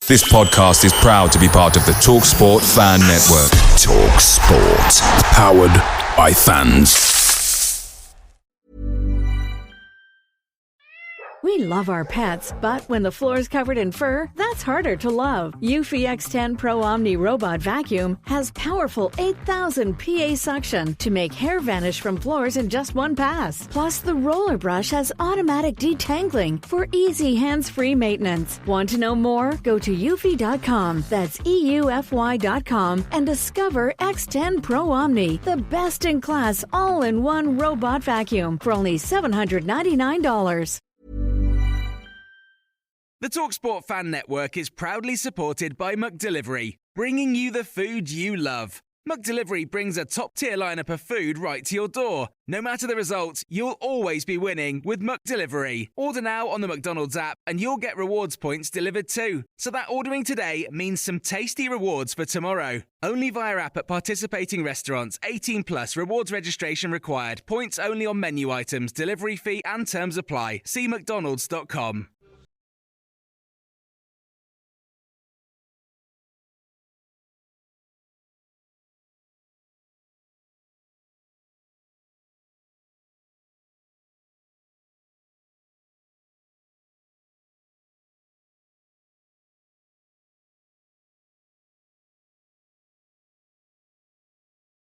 This podcast is proud to be part of the TalkSport Fan Network. TalkSport. Powered by fans. We love our pets, but when the floor's covered in fur, that's harder to love. Eufy X10 Pro Omni Robot Vacuum has powerful 8,000 PA suction to make hair vanish from floors in just one pass. Plus, the roller brush has automatic detangling for easy hands-free maintenance. Want to know more? Go to eufy.com, that's EUFY.com, and discover X10 Pro Omni, the best-in-class all-in-one robot vacuum for only $799. The TalkSport Fan Network is proudly supported by McDelivery, bringing you the food you love. McDelivery brings a top-tier lineup of food right to your door. No matter the result, you'll always be winning with McDelivery. Order now on the McDonald's app and you'll get rewards points delivered too. So that ordering today means some tasty rewards for tomorrow. Only via app at participating restaurants. 18 plus. Rewards registration required. Points only on menu items. Delivery fee and terms apply. See mcdonalds.com.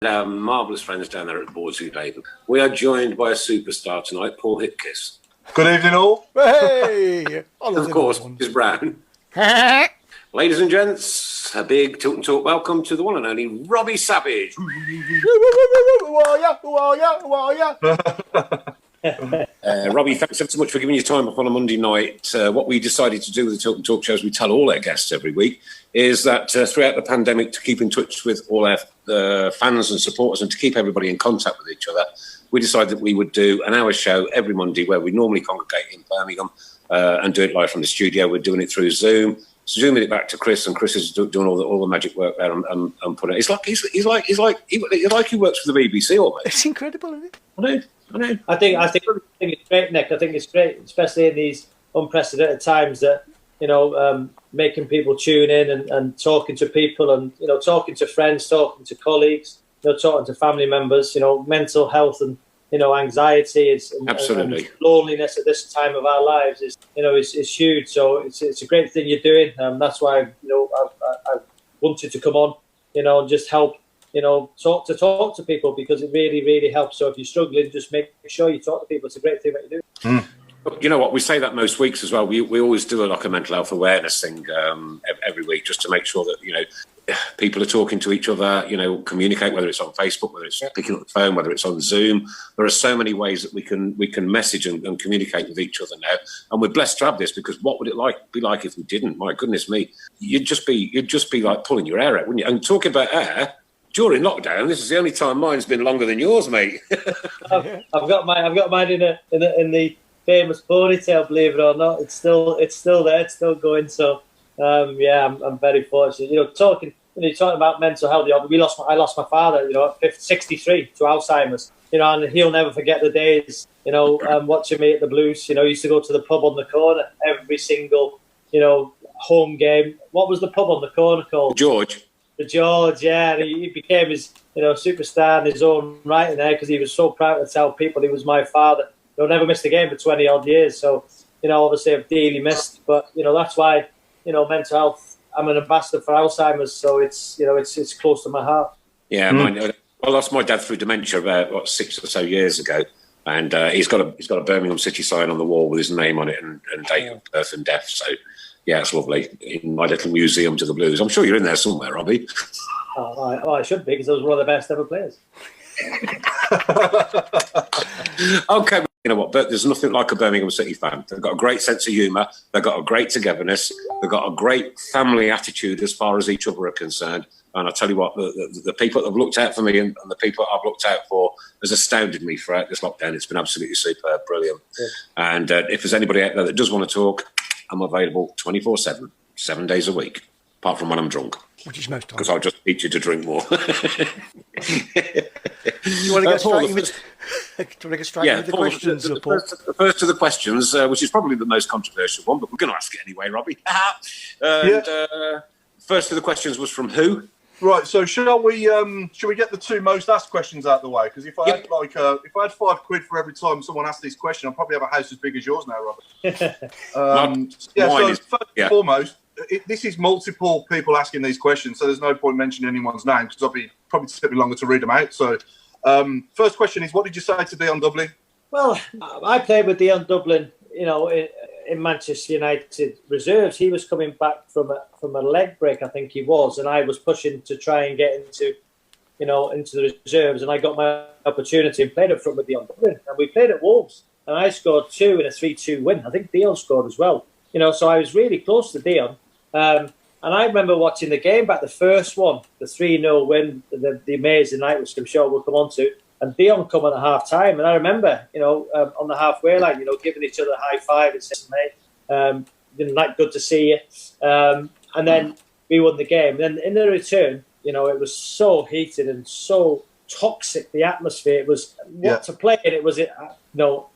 Our marvellous friends down there at Bawdsey Labour. We are joined by a superstar tonight, Paul Hipkiss. Good evening, all. Hey! Of course, is Browne. Ladies and gents, a big Tilton Talk welcome to the one and only Robbie Savage. Robbie, thanks ever so much for giving your time up on a Monday night. What we decided to do with the Tilton Talk shows, we tell all our guests every week, is that throughout the pandemic, to keep in touch with all our fans and supporters and to keep everybody in contact with each other, we decided that we would do an hour show every Monday where we normally congregate in Birmingham and do it live from the studio. We're doing it through Zoom, zooming it back to Chris, and Chris is doing all the magic work there and putting it. It's like he's like he works for the BBC almost. It's incredible, isn't it? I know. I think it's great, Nick. I think it's great, especially in these unprecedented times, that making people tune in and talking to people, and talking to friends, talking to colleagues, talking to family members. Mental health and anxiety and loneliness at this time of our lives is huge. So it's a great thing you're doing. That's why I wanted to come on, and just help. Talk to people, because it really, really helps. So if you're struggling, just make sure you talk to people. It's a great thing that you do. You know what? We say that most weeks as well. We always do a mental health awareness thing every week, just to make sure that people are talking to each other. Communicate, whether it's on Facebook, whether it's picking up the phone, whether it's on Zoom. There are so many ways that we can message and communicate with each other now. And we're blessed to have this, because what would it be like if we didn't? My goodness me, you'd just be like pulling your hair out, wouldn't you? And talking about hair. During lockdown, this is the only time mine's been longer than yours, mate. I've got mine in the famous ponytail. Believe it or not, it's still there, it's still going. So I'm very fortunate. You're talking about mental health. I lost my father, at 63 to Alzheimer's. And he'll never forget the days. Watching me at the Blues. He used to go to the pub on the corner every single home game. What was the pub on the corner called? The George, yeah. He became his, superstar in his own right in there, because he was so proud to tell people he was my father. Never missed a game for 20 odd years. So, obviously I've dearly missed. But, that's why, mental health, I'm an ambassador for Alzheimer's. So it's close to my heart. Yeah, I lost my dad through dementia about 6 or so years ago. And he's got a Birmingham City sign on the wall with his name on it and date of birth and death. So, yeah, it's lovely. In my little museum to the Blues. I'm sure you're in there somewhere, Robbie. I should be, because I was one of the best ever players. Okay, you know what? But there's nothing like a Birmingham City fan. They've got a great sense of humour. They've got a great togetherness. They've got a great family attitude as far as each other are concerned. And I tell you what, the people that have looked out for me and the people that I've looked out for has astounded me throughout this lockdown. It's been absolutely superb, brilliant. Yeah. And if there's anybody out there that does want to talk, I'm available 24/7, 7 days a week. apart from when I'm drunk. Which is most times. Because I'll just teach you to drink more. You want to get Paul, straight into the questions, Paul? The first of the questions, which is probably the most controversial one, but we're going to ask it anyway, Robbie. First of the questions was from who? Right, so shall we get the two most asked questions out of the way? Because if I had if I had £5 for every time someone asked this question, I'd probably have a house as big as yours now, Robert. First and foremost, this is multiple people asking these questions, so there's no point mentioning anyone's name because I'll be probably take me longer to read them out. So, first question is, what did you say to Dion Dublin? Well, I played with Dion Dublin, in Manchester United reserves. He was coming back from a leg break, I think he was, and I was pushing to try and get into the reserves, and I got my opportunity and played up front with Dion Dublin, and we played at Wolves, and I scored 2 in a 3-2 win. I think Dion scored as well. So I was really close to Dion. And I remember watching the game back, the first one, the 3-0 win, the amazing night, which I'm sure we'll come on to. And Dion come on at half time. And I remember, on the halfway line, giving each other a high five and saying, mate, good to see you. And then we won the game. And then in the return, it was so heated and so toxic, the atmosphere. It was to play it. It was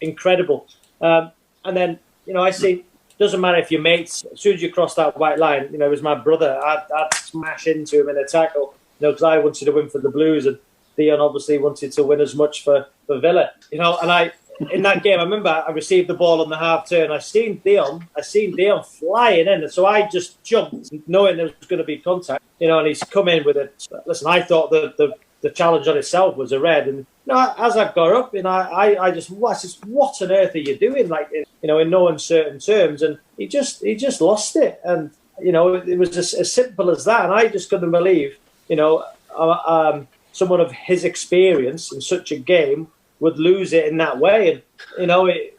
incredible. And then, I see. Doesn't matter if you're mates. As soon as you cross that white line, it was my brother. I'd smash into him in a tackle, because I wanted to win for the Blues, and Dion obviously wanted to win as much for Villa. And I, in that game, I remember I received the ball on the half turn. I seen Dion flying in, and so I just jumped, knowing there was going to be contact. And he's come in with it. Listen, I thought the challenge on itself was a red, and as I got up, I just what on earth are you doing? In no uncertain terms, and he just lost it, and it was just as simple as that, and I just couldn't believe someone of his experience in such a game would lose it in that way, and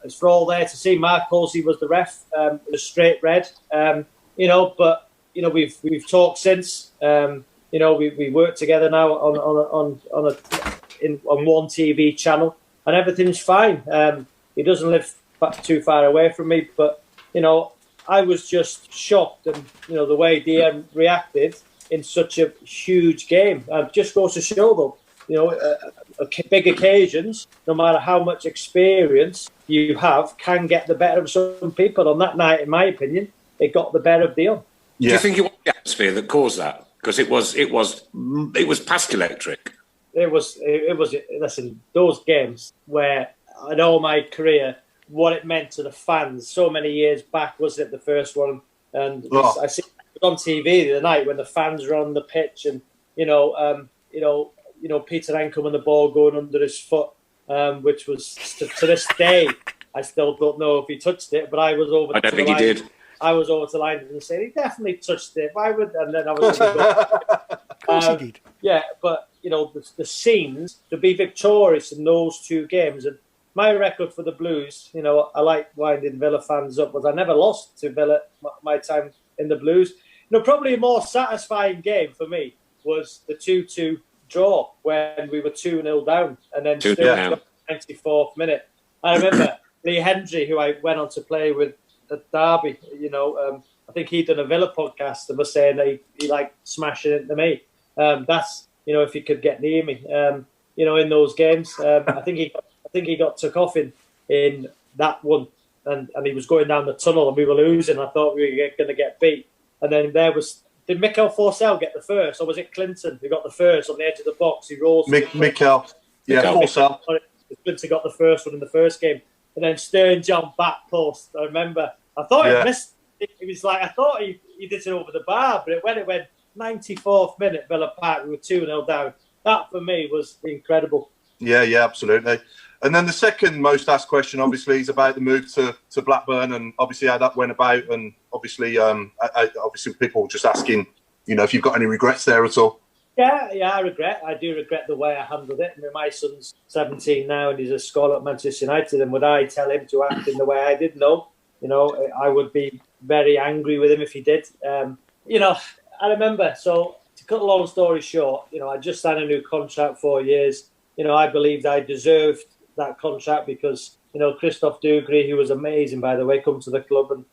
it's for all there to see. Mark Halsey was the ref, a straight red, but we've talked since. We work together now on one TV channel, and everything's fine. He doesn't live too far away from me, but I was just shocked, and the way DM reacted in such a huge game. Just goes to show, though, big occasions, no matter how much experience you have, can get the better of some people. On that night, in my opinion, it got the better of Dion. Yeah. Do you think it was the atmosphere that caused that? Because it was past electric. It was. Listen, those games where in all my career, what it meant to the fans. So many years back, wasn't it, the first one? And I see it on TV the other night when the fans were on the pitch, and Peter Ancombe and the ball going under his foot, which was to this day, I still don't know if he touched it, but I was over. I don't think he did. I was over to the line and saying he definitely touched it. Why would? And then I was. Of course he did. Yeah, but the scenes to be victorious in those two games, and my record for the Blues, I like winding Villa fans up, was I never lost to Villa my time in the Blues. Probably a more satisfying game for me was the 2-2 draw when we were 2-0 down, and then still got the 94th minute. I remember Lee Hendry, who I went on to play with at Derby, I think he'd done a Villa podcast and was saying that he liked smashing into me. That's, if he could get near me, in those games. I think he got took off in that one, and he was going down the tunnel and we were losing. I thought we were going to get beat. And then did Mikel Forsell get the first, or was it Clinton who got the first on the edge of the box? He rolls. Mikel. Yeah, Forsell. Clinton got the first one in the first game. And then Stern jumped back post. I remember. I thought he missed. It was like I thought he did it over the bar, but it went 94th minute, Villa Park. We were 2-0 down. That for me was incredible. Yeah, absolutely. And then the second most asked question, obviously, is about the move to Blackburn, and obviously how that went about, and obviously people just asking, if you've got any regrets there at all. Yeah, I do regret the way I handled it. I mean, my son's 17 now and he's a scholar at Manchester United, and would I tell him to act in the way I did? No. I would be very angry with him if he did. I remember, so to cut a long story short, I just signed a new contract, 4 years. I believed I deserved that contract because, Christophe Dugree, who was amazing, by the way, come to the club, and,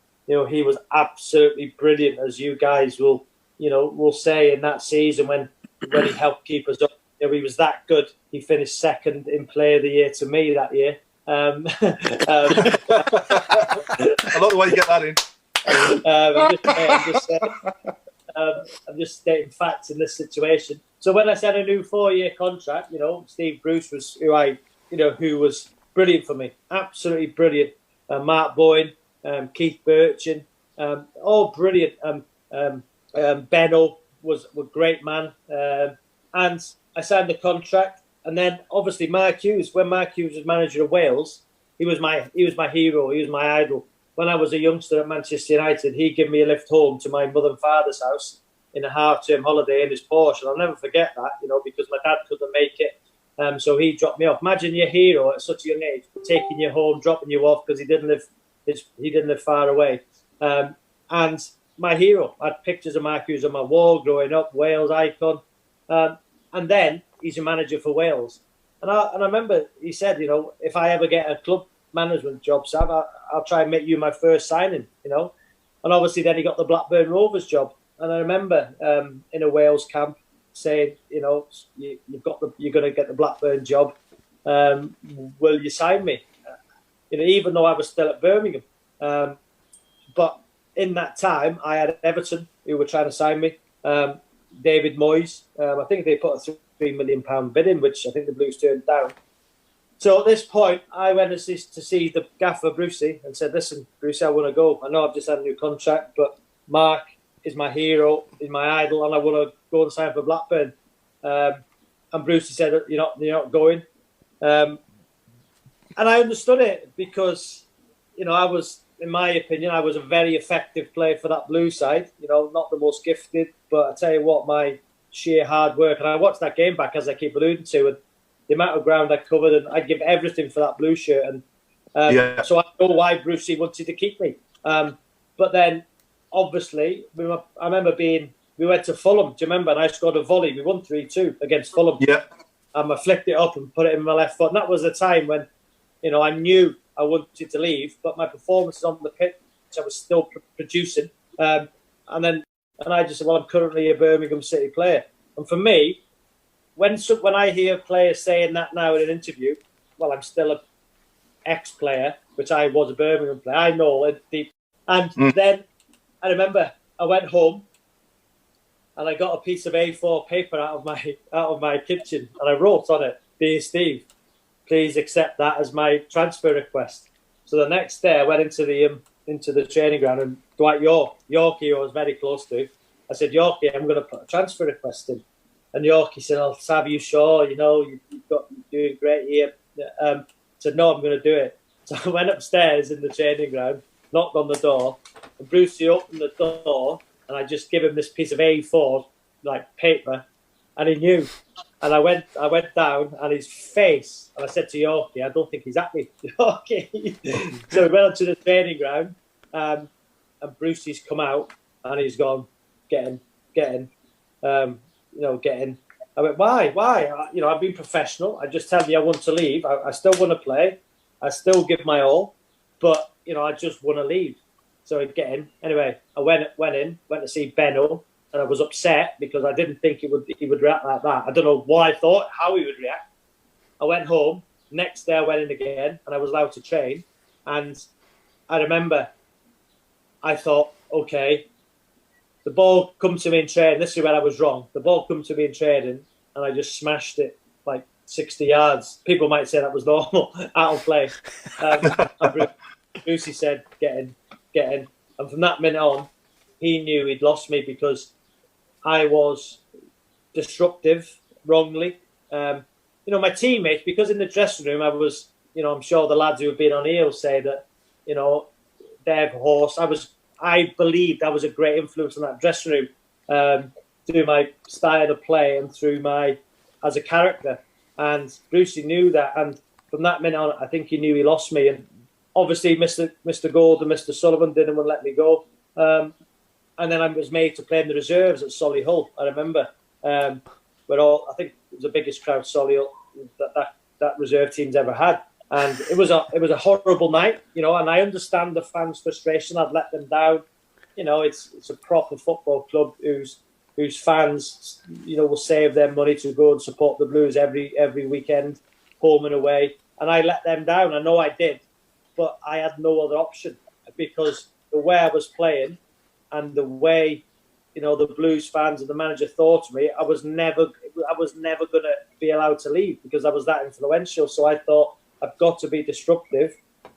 he was absolutely brilliant, as you guys will will say in that season when he helped keep us up, he was that good. He finished second in Player of the Year to me that year. I like the way you get that in. I'm just stating facts in this situation. So when I said a new 4-year contract, Steve Bruce was who was brilliant for me, absolutely brilliant. Mark Boyne, Keith Birchin, all brilliant. Benno was a great man, and I signed the contract. And then obviously Mark Hughes, when Mark Hughes was manager of Wales, he was my hero, he was my idol. When I was a youngster at Manchester United, he gave me a lift home to my mother and father's house in a half-term holiday in his Porsche. And I'll never forget that, because my dad couldn't make it. So he dropped me off. Imagine your hero at such a young age taking you home, dropping you off because he didn't live far away. And my hero, I had pictures of Mark Hughes on my wall growing up, Wales icon. And then he's a manager for Wales. And I remember he said, if I ever get a club management job, Sav, I'll try and make you my first signing, And obviously then he got the Blackburn Rovers job. And I remember in a Wales camp saying, you're going to get the Blackburn job. Will you sign me? Even though I was still at Birmingham. But in that time, I had Everton who were trying to sign me. David Moyes. I think they put a £3 million bid in, which I think the Blues turned down. So at this point, I went to see the gaffer, Brucey, and said, listen, Brucey, I want to go. I know I've just had a new contract, but Mark is my hero, is my idol, and I want to go and sign for Blackburn. And Brucey said, you're not going. And I understood it because, I was, in my opinion, I was a very effective player for that Blue side. Not the most gifted, but I tell you what, my sheer hard work, and I watched that game back, as I keep alluding to, and the amount of ground I covered, and I'd give everything for that Blue shirt. And so I know why Brucey wanted to keep me. But then, obviously, I remember we went to Fulham, do you remember? And I scored a volley. We won 3-2 against Fulham. Yeah. And I flicked it up and put it in my left foot. And that was the time when, I knew I wanted to leave, but my performances on the pitch, I was still producing. And I just said, well, I'm currently a Birmingham City player. And for me, when I hear players saying that now in an interview, well, I'm still an ex-player, which I was a Birmingham player. I know it deep. And then I remember I went home and I got a piece of A4 paper out of my kitchen, and I wrote on it, "Dear Steve, please accept that as my transfer request." So the next day I went into the training ground, and Dwight Yorkie, I was very close to, I said, "Yorkie, I'm going to put a transfer request in." And Yorkie said, "Oh, Sav, you sure? You're doing great here." I said, "No, I'm going to do it." So I went upstairs in the training ground, knocked on the door, and Brucey opened the door, and I just give him this piece of A4 paper, and he knew. And I went down, and his face, and I said to Yorkie, "I don't think he's happy." Yorkie. So we went onto the training ground, and Brucey's come out, and he's gone, getting. I went, why? I've been professional. I just tell you I want to leave. I still want to play. I still give my all, but I just want to leave. So again, anyway, I went to see Benno, and I was upset because I didn't think he would react like that. I don't know what I thought, how he would react. I went home. Next day I went in again, and I was allowed to train. And I remember I thought, okay, the ball come to me in training. This is where I was wrong. The ball come to me in training, and I just smashed it 60 yards. People might say that was normal, out of play. Brucey said, get in. And from that minute on, he knew he'd lost me because I was disruptive, wrongly. My teammates, because in the dressing room I was, I'm sure the lads who have been on here will say that, Dave Horse, I believed I was a great influence in that dressing room through my style of play and as a character. And Brucey knew that. And from that minute on, I think he knew he lost me. And obviously, Mr. Gould and Mr. Sullivan didn't want to let me go. And then I was made to play in the reserves at Solihull. I remember. I think it was the biggest crowd Solihull that reserve team's ever had. And it was a horrible night, and I understand the fans' frustration. I'd let them down. it's a proper football club whose fans, will save their money to go and support the Blues every weekend, home and away. And I let them down. I know I did, but I had no other option because the way I was playing and the way, the Blues fans and the manager thought of me, I was never going to be allowed to leave because I was that influential. So I thought I've got to be disruptive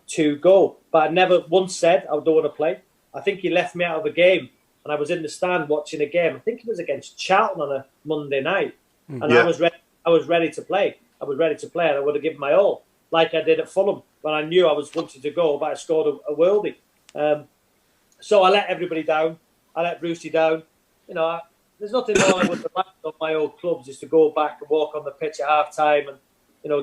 to go. But I never once said I don't want to play. I think he left me out of a game and I was in the stand watching a game. I think it was against Charlton on a Monday night. And I was ready to play. I was ready to play and I would have given my all, like I did at Fulham when I knew I was wanting to go, but I scored a worldie. So I let everybody down. I let Brucey down. There's nothing wrong with the match of my old clubs is to go back and walk on the pitch at half time and,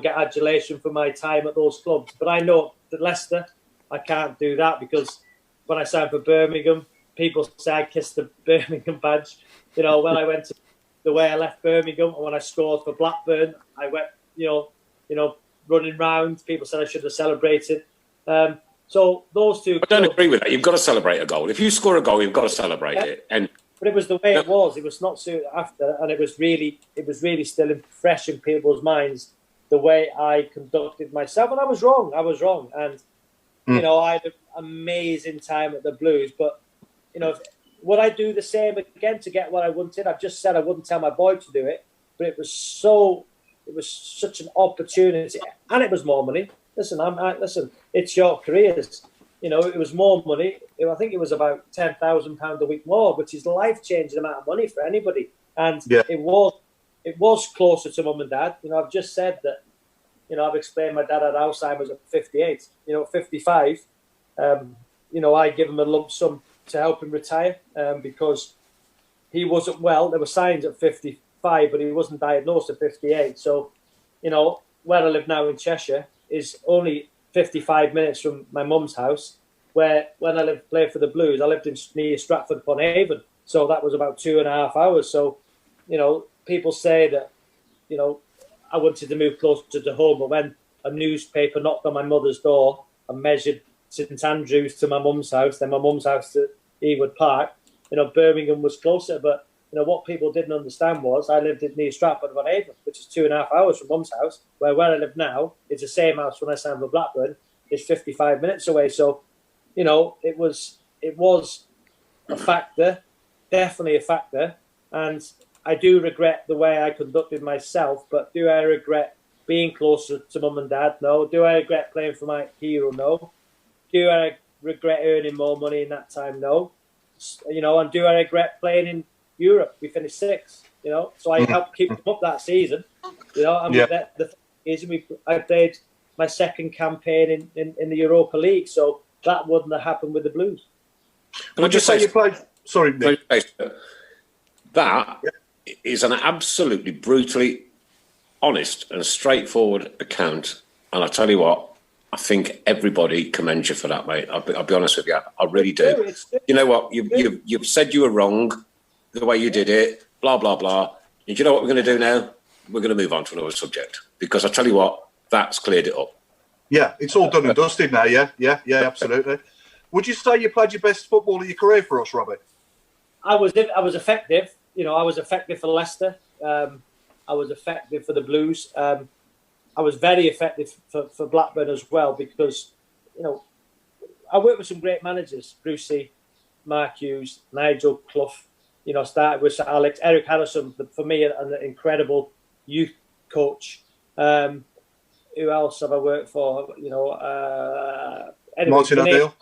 get adulation for my time at those clubs. But I know that Leicester, I can't do that because when I signed for Birmingham, people say I kissed the Birmingham badge. When I went to the way I left Birmingham and when I scored for Blackburn, I went, running round. People said I should have celebrated. So those two. I don't agree with that. You've got to celebrate a goal. If you score a goal, you've got to celebrate it. But it was the way it was. It was not soon after, and it was really still fresh in people's minds the way I conducted myself. And I was wrong. And I had an amazing time at the Blues. But would I do the same again to get what I wanted? I've just said I wouldn't tell my boy to do it, but it was such an opportunity, and it was more money. Listen, it's your careers. It was more money. I think it was about £10,000 a week more, which is a life-changing amount of money for anybody. And it was closer to mum and dad. I've just said that. I've explained my dad had Alzheimer's at 58. At 55, I give him a lump sum to help him retire because he wasn't well. There were signs at 55, but he wasn't diagnosed at 58. So, where I live now in Cheshire is only 55 minutes from my mum's house, where when I played for the Blues, I lived near Stratford-upon-Avon. So that was about 2.5 hours. So, people say that, I wanted to move closer to home, but when a newspaper knocked on my mother's door and measured St Andrews to my mum's house, then my mum's house to Ewood Park, Birmingham was closer. But, what people didn't understand was I lived near Stratford-upon-Avon, which is 2.5 hours from mum's house, where I live now, it's the same house when I signed for Blackburn, it's 55 minutes away. So, it was a factor, definitely a factor. And I do regret the way I conducted myself, but do I regret being closer to mum and dad? No. Do I regret playing for my hero? No. Do I regret earning more money in that time? No. And do I regret playing in Europe? We finished 6th, so I helped keep them up that season, the season I played my second campaign in the Europa League, so that wouldn't have happened with the Blues. Can I just say you played? Sorry, Nick. That is an absolutely brutally honest and straightforward account, and I tell you what, I think everybody commends you for that, mate. I'll be honest with you, I really do. You know what? You've said you were wrong the way you did it, blah, blah, blah. And you know what we're going to do now? We're going to move on to another subject because I tell you what, that's cleared it up. Yeah, it's all done and dusted now, yeah, absolutely. Would you say you played your best football of your career for us, Robbie? I was effective. I was effective for Leicester. I was effective for the Blues. I was very effective for Blackburn as well because, I worked with some great managers, Brucey, Mark Hughes, Nigel Clough, started with Sir Alex, Eric Harrison, for me, an incredible youth coach. Who else have I worked for? Anyway, Martin O'Neill.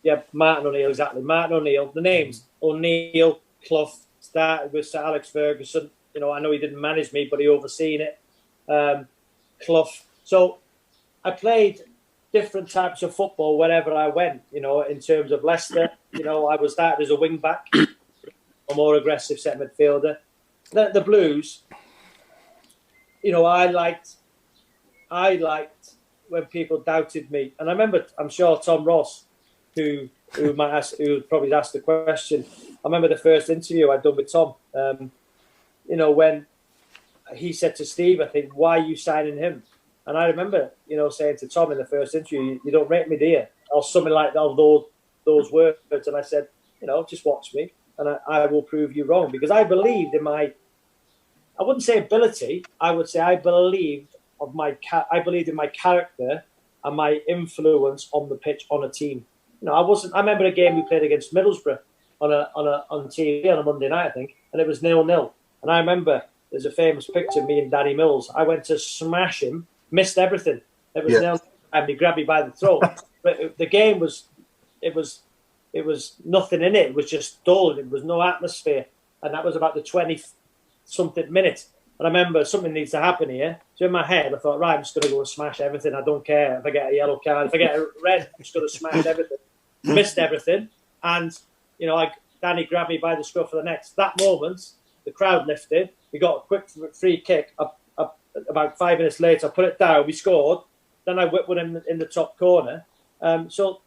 Yeah, Martin O'Neill, exactly. Martin O'Neill. The names, O'Neill, Clough, started with Sir Alex Ferguson. I know he didn't manage me, but he overseen it. Clough. So I played different types of football wherever I went, in terms of Leicester. I was started as a wing back, a more aggressive set midfielder. The Blues, I liked when people doubted me. And I remember, I'm sure Tom Ross, who probably asked the question, I remember the first interview I'd done with Tom, when he said to Steve, I think, why are you signing him? And I remember, saying to Tom in the first interview, you don't rate me, do you? Or something like that, those words. And I said, just watch me, and I will prove you wrong, because I believed in my. I wouldn't say ability. I would say I believed in my character and my influence on the pitch on a team. I remember a game we played against Middlesbrough on TV on a Monday night, I think, and it was 0-0. And I remember there's a famous picture of me and Danny Mills. I went to smash him, missed everything. It was 0-0, and he grabbed me by the throat. But the game was nothing in it. It was just dull. There was no atmosphere, and that was about the 20-something minute. And I remember something needs to happen here. So in my head, I thought, right, I'm just going to go and smash everything. I don't care if I get a yellow card. If I get a red, I'm just going to smash everything. Missed everything. And, Danny grabbed me by the scruff of the neck. That moment, the crowd lifted. We got a quick free kick. About 5 minutes later, I put it down. We scored. Then I whipped one in the top corner. So,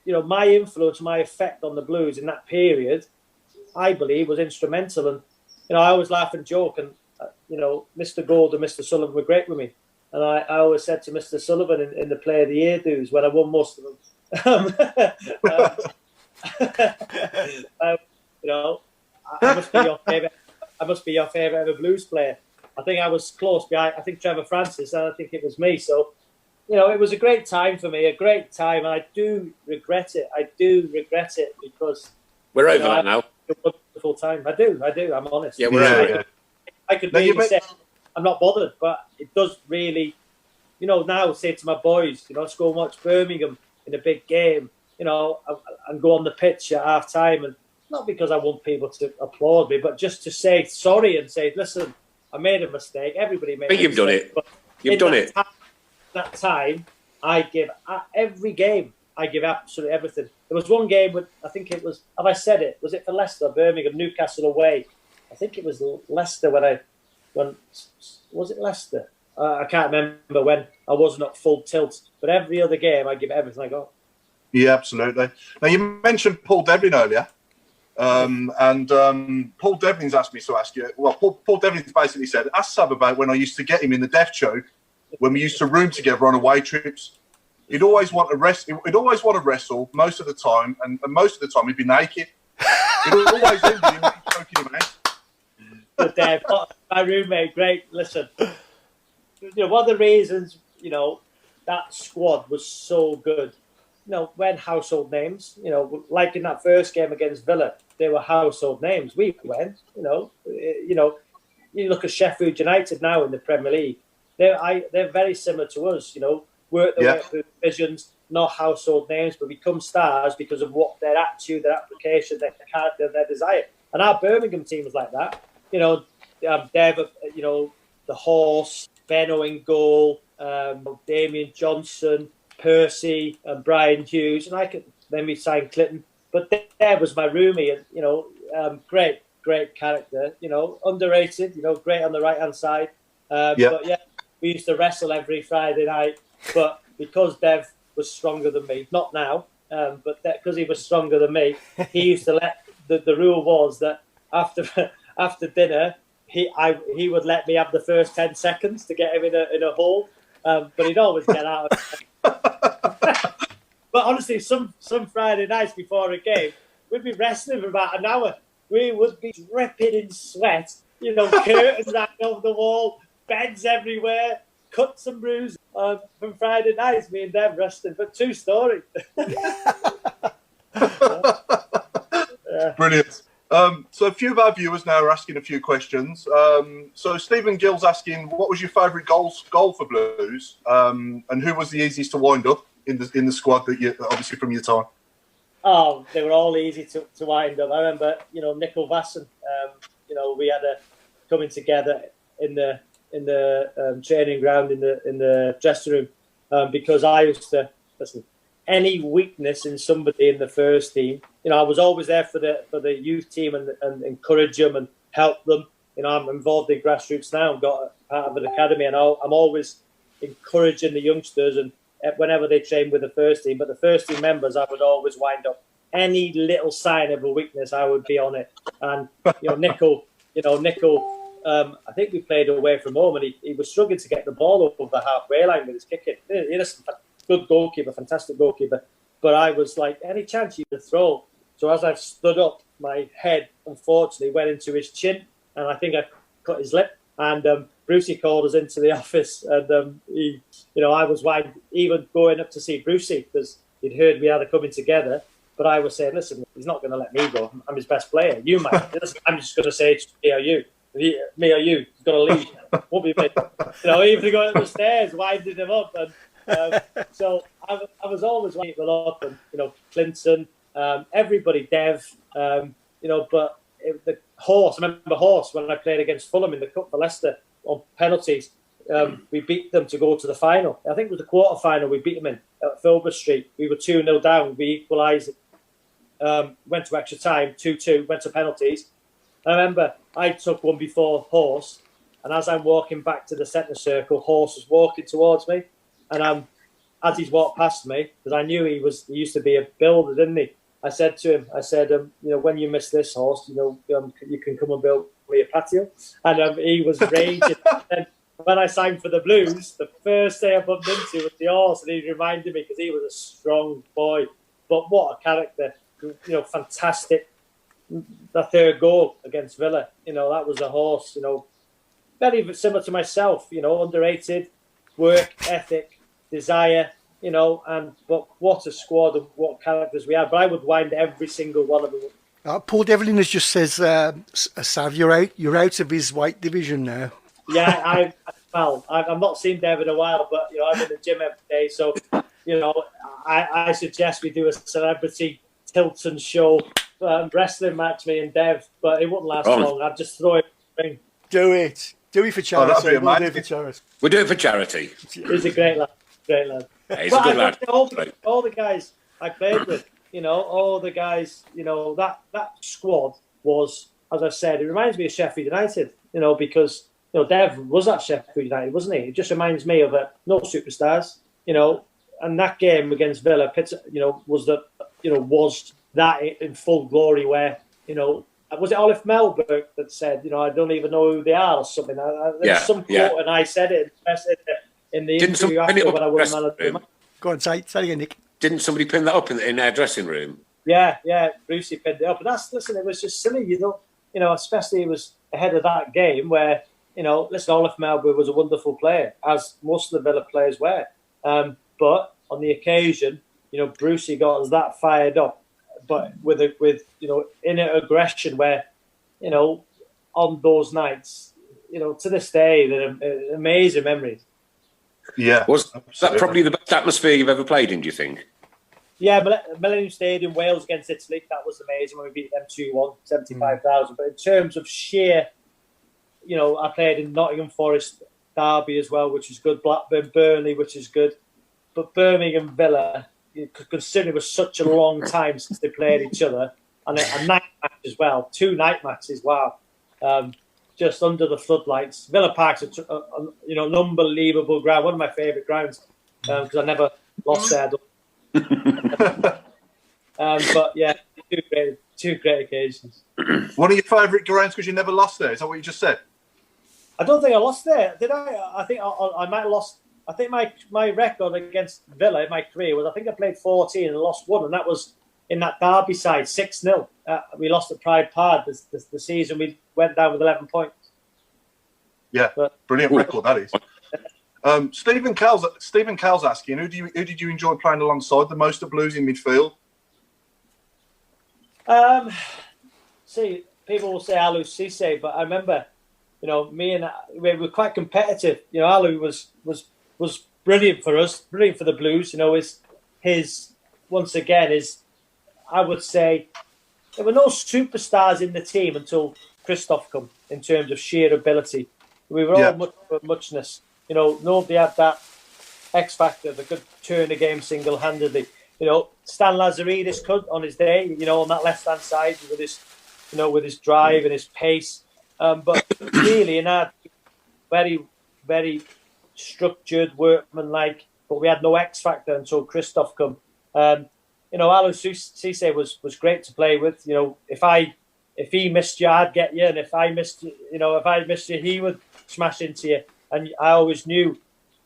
my influence, my effect on the Blues in that period, I believe, was instrumental. And, I always laugh and joke, and Mr. Gould and Mr. Sullivan were great with me. And I always said to Mr. Sullivan in the Player of the Year dues, when I won most of them, I must be your favourite ever Blues player. I think I was close behind, I think Trevor Francis, and I think it was me. So, it was a great time for me, a great time. And I do regret it. Because... We're over that now. Full time. I do. I'm honest. Yeah, we're over. I could really say I'm not bothered, but it does really, now say to my boys, let's go and watch Birmingham in a big game, and go on the pitch at half time, and not because I want people to applaud me, but just to say sorry and say, listen, I made a mistake. Everybody made. But you've done it. You've done it. That time, I give every game. I give absolutely everything. There was one game with, I think it was, have I said it? Was it for Leicester, Birmingham, Newcastle away? I think it was Leicester was it Leicester? I can't remember when I wasn't at full tilt. But every other game, I give everything I got. Yeah, absolutely. Now, you mentioned Paul Devlin earlier. Paul Devlin's asked me to ask you. Well, Paul Devlin's basically said, ask Sab about when I used to get him in the death choke when we used to room together on away trips. He'd always want to wrestle most of the time, and most of the time he'd be naked. It always ended in him choking him out. But Dave, my roommate, great. Listen, one of the reasons that squad was so good. When household names, like in that first game against Villa, they were household names. We went, you look at Sheffield United now in the Premier League. They're very similar to us. Work their way through divisions, not household names, but become stars because of what their attitude, their application, their character, their desire. And our Birmingham team was like that. Dev, the Horse, Benno in goal, Damien Johnson, Percy, and Brian Hughes, and then we signed Clinton. But Dev was my roomie, and great character. Underrated. Great on the right hand side. But yeah, we used to wrestle every Friday night. But because Dev was stronger than me, not now, but because he was stronger than me, he used to let the rule was that after dinner, he would let me have the first 10 seconds to get him in a hole, but he'd always get out. But honestly, some Friday nights before a game, we'd be wrestling for about an hour. We would be dripping in sweat, curtains hanging over the wall, beds everywhere. Cuts and bruises from Friday nights, me and Dev wrestling, but true story. Brilliant. So a few of our viewers now are asking a few questions. So Stephen Gill's asking, what was your favourite goal for Blues, and who was the easiest to wind up in the squad that you obviously from your time? Oh, they were all easy to wind up. I remember, Nicol Vasson. We had a coming together in the training ground in the dressing room because I used to listen. Any weakness in somebody in the first team, I was always there for the youth team and encourage them and help them. I'm involved in grassroots now. I've got part of an academy, and I'm always encouraging the youngsters and whenever they train with the first team. But the first team members, I would always wind up. Any little sign of a weakness, I would be on it. And Nicol. I think we played away from home, and he was struggling to get the ball over the halfway line with his kicking. He's a good goalkeeper, fantastic goalkeeper. But I was like, any chance you could throw, So as I've stood up, my head, unfortunately, went into his chin, and I think I cut his lip. And Brucey called us into the office, and he, I was wide, even going up to see Brucey because he'd heard we had a coming together. But I was saying, listen, he's not going to let me go. I'm his best player. You might. I'm just going to say, it's me or you. Me or you. He's got to leave. Won't be me. Even going up the stairs, winding him up. And so I was always winding people up. And, Clinton, everybody, Dev, but the Horse, I remember Horse when I played against Fulham in the Cup for Leicester on penalties. We beat them to go to the final. I think it was the quarter final we beat them in at Filbert Street. We were 2-0 down. We equalised. Went to extra time, 2-2, went to penalties. I remember I took one before Horse, and as I'm walking back to the centre circle, Horse was walking towards me. And as he's walked past me, because I knew he used to be a builder, didn't he? I said to him, when you miss this, Horse, you can come and build me a patio. And he was raging. And when I signed for the Blues, the first day I bumped into was the Horse, and he reminded me because he was a strong boy. But what a character. Fantastic. The third goal against Villa, that was a Horse, very similar to myself, underrated, work ethic, desire, but what a squad and what characters we had. But I would wind every single one of them. Paul Devlin has just says, Sav, you're out of his weight division now. Yeah, I've not seen Dev in a while, but I'm in the gym every day, so I suggest we do a celebrity Tilton show wrestling match, me and Dev, but it wouldn't last long. I'd just throw it in the ring. Do it for charity. We'll do it for charity. We'll do it for charity. He's a great lad. Yeah, he's a good lad. All the guys I played with, all the guys, that squad was, as I said, it reminds me of Sheffield United, because Dev was at Sheffield United, wasn't he? It just reminds me of no superstars, and that game against Villa, was that in full glory where, was it Olive Melberg that said, I don't even know who they are or something? There's some quote, and I said it in the interview after when I won Man of the Match. Go on, say it again, Nick. Didn't somebody pin that up in their dressing room? Yeah, Brucey pinned it up. And it was just silly, especially it was ahead of that game where, Olive Melberg was a wonderful player, as most of the Villa players were. But on the occasion, Brucey got us that fired up, but with inner aggression where, on those nights, to this day, they're amazing memories. Yeah. Was that probably the best atmosphere you've ever played in, do you think? Yeah, Millennium Stadium, Wales against Italy, that was amazing when we beat them 2-1, 75,000. But in terms of sheer, I played in Nottingham Forest Derby as well, which is good, Blackburn, Burnley, which is good. But Birmingham Villa, considering it was such a long time since they played each other, and a night match as well, 2 night matches, wow. Just under the floodlights. Villa Park's an unbelievable ground, one of my favourite grounds, because I never lost there. But yeah, two great occasions. One of your favourite grounds because you never lost there? Is that what you just said? I don't think I lost there, did I? I think I might have lost. I think my record against Villa in my career was, I think I played 14 and lost 1, and that was in that Derby side, 6-0. We lost at Pride Park the season we went down with 11 points. Yeah, brilliant record that is. Stephen Cowell's asking, who did you enjoy playing alongside the most at Blues in midfield? See, people will say Alou Cisse, but I remember, me and we were quite competitive. Alou was brilliant for us, brilliant for the Blues. His once again, I would say, there were no superstars in the team until Christoph come in terms of sheer ability. We were all muchness. Nobody had that X factor that could turn a game single-handedly. Stan Lazaridis could on his day, on that left-hand side with his drive and his pace. But really, in our very, very structured, workmanlike, but we had no X factor until Christoph come. Alou Cisse was great to play with. If he missed you, I'd get you, and if I missed you, he would smash into you. And I always knew,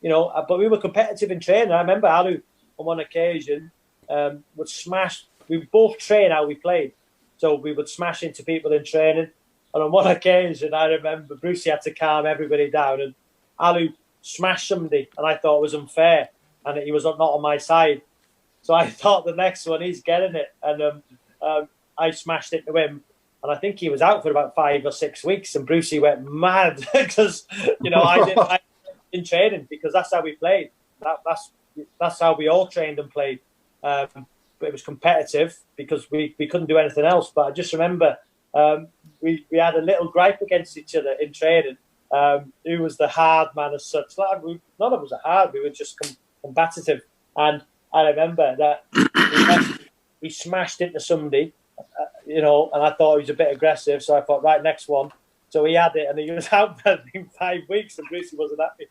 but we were competitive in training. I remember Alou on one occasion would smash we both train how we played. So we would smash into people in training. And on one occasion, I remember Brucey had to calm everybody down, and Alu smashed somebody, and I thought it was unfair, and he was not on my side. So I thought the next one, he's getting it. And I smashed into him. And I think he was out for about 5 or 6 weeks. And Brucey went mad because, I didn't in training, because that's how we played. That's how we all trained and played. But it was competitive because we couldn't do anything else. But I just remember we had a little gripe against each other in training. Who was the hard man as such? None of us are hard. We were just combative. And I remember that we smashed into somebody, and I thought he was a bit aggressive. So I thought, right, next one. So he had it, and he was out for 5 weeks, and Brucey wasn't happy.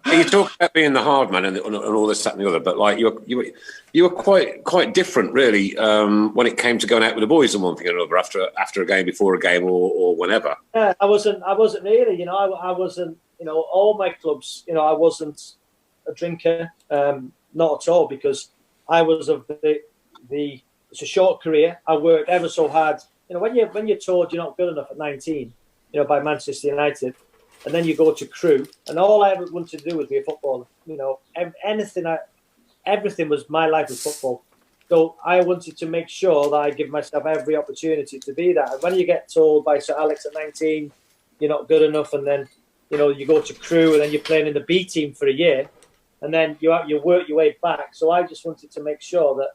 You talk about being the hard man and all this, that, and the other, but like you were quite different, really, when it came to going out with the boys and one thing or another after a game, before a game, or whenever. Yeah, I wasn't really, I wasn't, all my clubs, I wasn't a drinker, not at all, because I was of the. It's a short career. I worked ever so hard. When you're told you're not good enough at 19, by Manchester United. And then you go to Crewe, and all I ever wanted to do was be a footballer. Everything was my life was football. So I wanted to make sure that I give myself every opportunity to be that. And when you get told by Sir Alex at 19, you're not good enough, and then you go to Crewe, and then you're playing in the B team for a year, and then you work your way back. So I just wanted to make sure that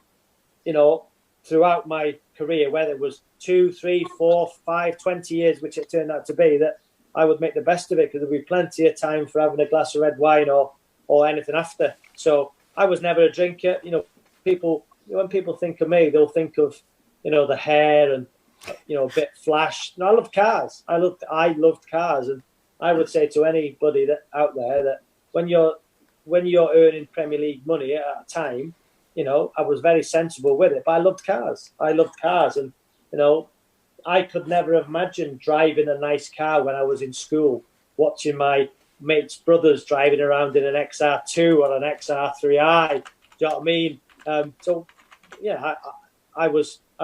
throughout my career, whether it was 2, 3, 4, 5, 20 years, which it turned out to be, that I would make the best of it, because there'd be plenty of time for having a glass of red wine or anything after. So I was never a drinker. People, when people think of me, they'll think of, the hair and, a bit flash. No, I loved cars. I loved cars. And I would say to anybody that out there that when you're earning Premier League money at a time, I was very sensible with it. But I loved cars. And, I could never have imagined driving a nice car when I was in school, watching my mates' brothers driving around in an XR2 or an XR3i. Do you know what I mean? So, yeah, I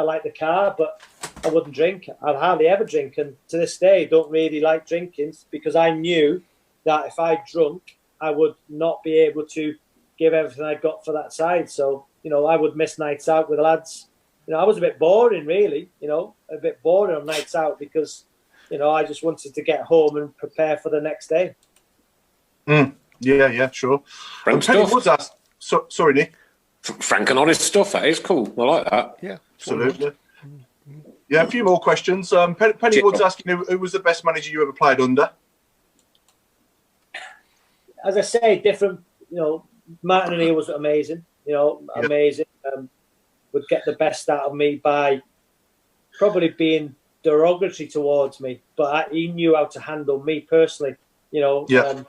like the car, but I wouldn't drink. I'd hardly ever drink. And to this day, don't really like drinking, because I knew that if I drunk, I would not be able to give everything I got for that side. So, I would miss nights out with the lads. I was a bit boring, really, a bit boring on nights out, because, I just wanted to get home and prepare for the next day. Yeah, sure. Penny Woods asked, sorry, Nick. Frank and honest stuff, that is cool. I like that. Yeah, absolutely. Yeah, a few more questions. Penny Woods asking who was the best manager you ever played under? As I say, different, Martin O'Neill was amazing, amazing. Would get the best out of me by probably being derogatory towards me, but he knew how to handle me personally. The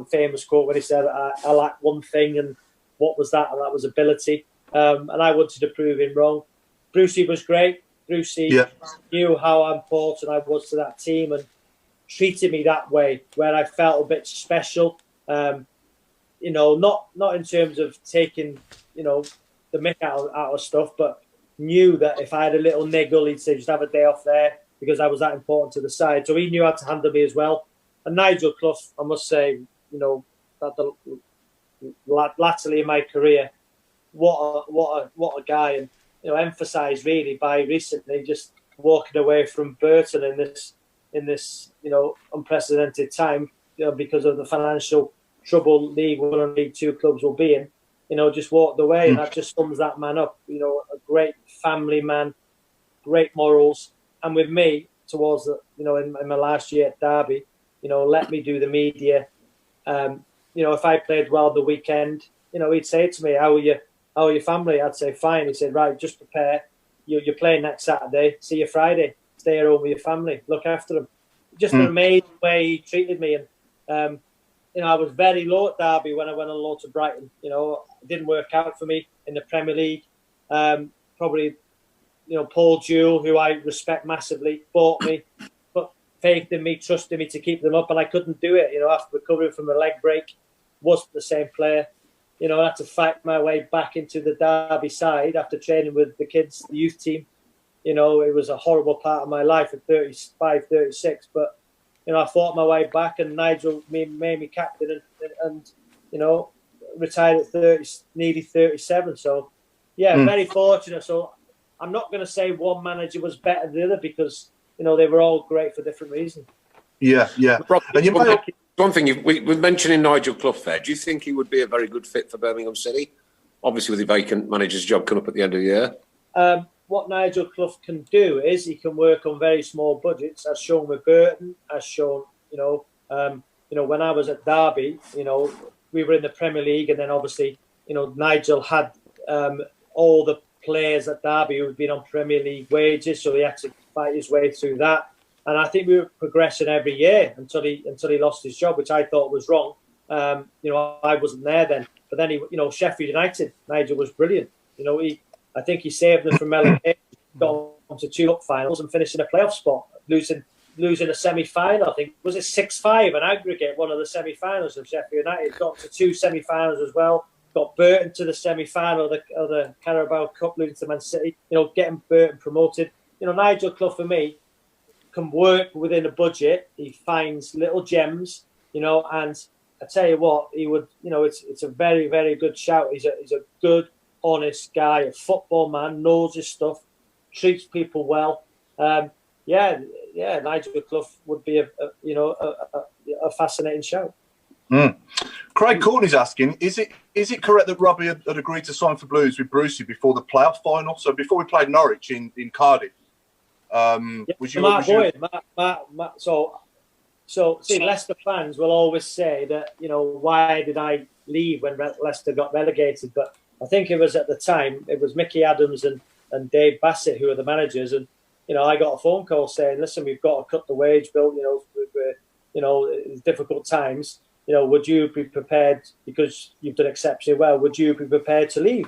famous quote when he said, I lack one thing, and what was that? And that was ability. And I wanted to prove him wrong. Brucey was great. Brucey knew how important I was to that team and treated me that way, where I felt a bit special. Not in terms of taking, the mick out of stuff, but knew that if I had a little niggle, he'd say, just have a day off there, because I was that important to the side. So he knew how to handle me as well. And Nigel Clough, I must say, that latterly in my career, what a guy, and emphasised really by recently just walking away from Burton in this unprecedented time, because of the financial trouble League One and League Two clubs will be in. Just walked away, and that just sums that man up. A great family man, great morals, and with me towards the, in my last year at Derby, let me do the media. If I played well the weekend, he'd say to me, "How are your family?" I'd say, "Fine." He said, "Right, just prepare. You're playing next Saturday. See you Friday. Stay at home with your family. Look after them." Just an amazing way he treated me, and I was very low at Derby when I went on loan to Brighton. It didn't work out for me in the Premier League. Probably, Paul Jewell, who I respect massively, bought me, put faith in me, trusted me to keep them up, and I couldn't do it. After recovering from a leg break, wasn't the same player. I had to fight my way back into the Derby side after training with the kids, the youth team. It was a horrible part of my life at 35, 36. But, I fought my way back, and Nigel made me captain and retired at 30, nearly 37. So, very fortunate. So I'm not going to say one manager was better than the other because, they were all great for different reasons. Yeah. And one thing, we're mentioning Nigel Clough there. Do you think he would be a very good fit for Birmingham City? Obviously, with the vacant manager's job coming up at the end of the year. What Nigel Clough can do is he can work on very small budgets, as shown with Burton, as shown, when I was at Derby, we were in the Premier League, and then obviously, Nigel had all the players at Derby who had been on Premier League wages, so he had to fight his way through that. And I think we were progressing every year until he lost his job, which I thought was wrong. I wasn't there then, but then Sheffield United, Nigel was brilliant. I think he saved them from relegation, got on to 2 cup finals and finished in a playoff spot, losing a semi-final. I think was it 6-5 an aggregate, one of the semi-finals of Sheffield United. Got to 2 semi-finals as well. Got Burton to the semi-final of the Carabao Cup, losing to Man City. Getting Burton promoted. Nigel Clough for me can work within a budget. He finds little gems, and I tell you what, he would. It's a very, very good shout. He's a good, honest guy, a football man, knows his stuff, treats people well. Nigel Clough would be a fascinating shout. Craig Courtney's asking, is it correct that Robbie had agreed to sign for Blues with Brucey before the playoff final? So before we played Norwich in Cardiff, So see, Leicester fans will always say that, why did I leave when Leicester got relegated? But I think it was at the time, it was Mickey Adams and Dave Bassett who were the managers. And, I got a phone call saying, listen, we've got to cut the wage bill, it's difficult times. Would you be prepared, because you've done exceptionally well, would you be prepared to leave?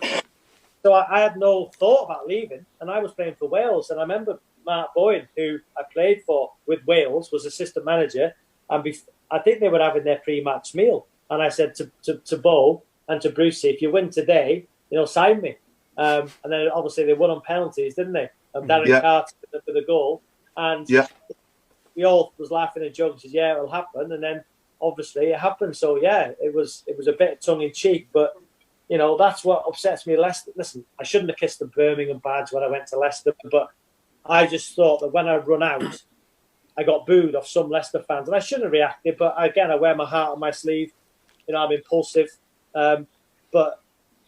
So I had no thought about leaving, and I was playing for Wales. And I remember Mark Bowen, who I played for with Wales, was assistant manager. And I think they were having their pre-match meal. And I said to Bo and to Brucey, if you win today, sign me. And then obviously they won on penalties, didn't they? And Darren Carter with a goal. And we all was laughing and joking, said, yeah, it'll happen. And then obviously it happened. So, it was a bit of tongue-in-cheek. But, that's what upsets me. Leicester, listen, I shouldn't have kissed the Birmingham badge when I went to Leicester. But I just thought that when I run out, I got booed off some Leicester fans. And I shouldn't have reacted. But, again, I wear my heart on my sleeve. I'm impulsive. But,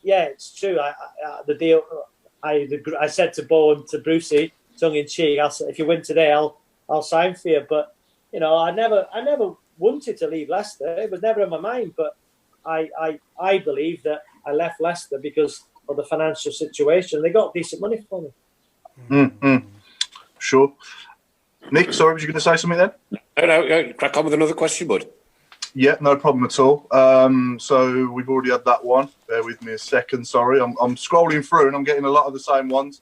yeah, it's true. I said to Bo and to Brucey, tongue-in-cheek, if you win today, I'll sign for you. But, I never wanted to leave Leicester. It was never in my mind. But I believe that I left Leicester because of the financial situation. They got decent money for me. Sure. Nick, sorry, was you going to say something then? No, crack on with another question, bud. Yeah, no problem at all. So we've already had that one. Bear with me a second. Sorry, I'm scrolling through and I'm getting a lot of the same ones.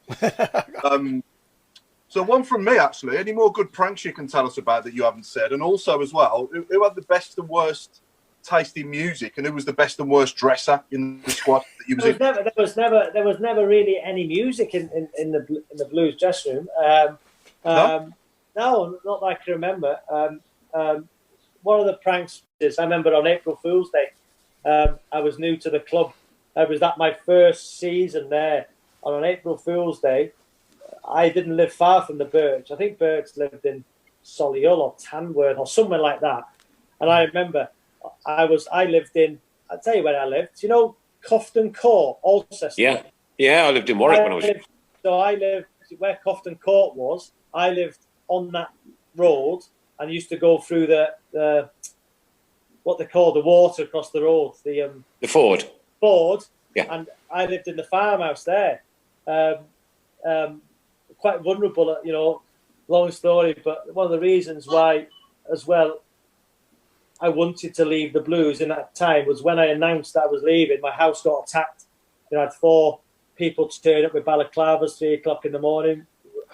So one from me, actually. Any more good pranks you can tell us about that you haven't said? And also, as well, who had the best and worst taste in music, and who was the best and worst dresser in the squad that you was in? There was never really any music in the Blues dressing room. No, not that I can remember. One of the pranks is I remember on April Fool's Day. I was new to the club. It was my first season there. On April Fool's Day, I didn't live far from the Birch. I think Birch lived in Solihull or Tanworth or somewhere like that. And I remember I lived in. I'll tell you where I lived. Cofton Court, Alcester. Yeah, I lived in Warwick when I was. So I lived where Cofton Court was. I lived on that road and used to go through the what they call the water across the road, the ford. Yeah. And I lived in the farmhouse there. Quite vulnerable, long story, but one of the reasons why, as well, I wanted to leave the Blues in that time was when I announced that I was leaving, my house got attacked. I had 4 people turn up with balaclavas 3 o'clock in the morning.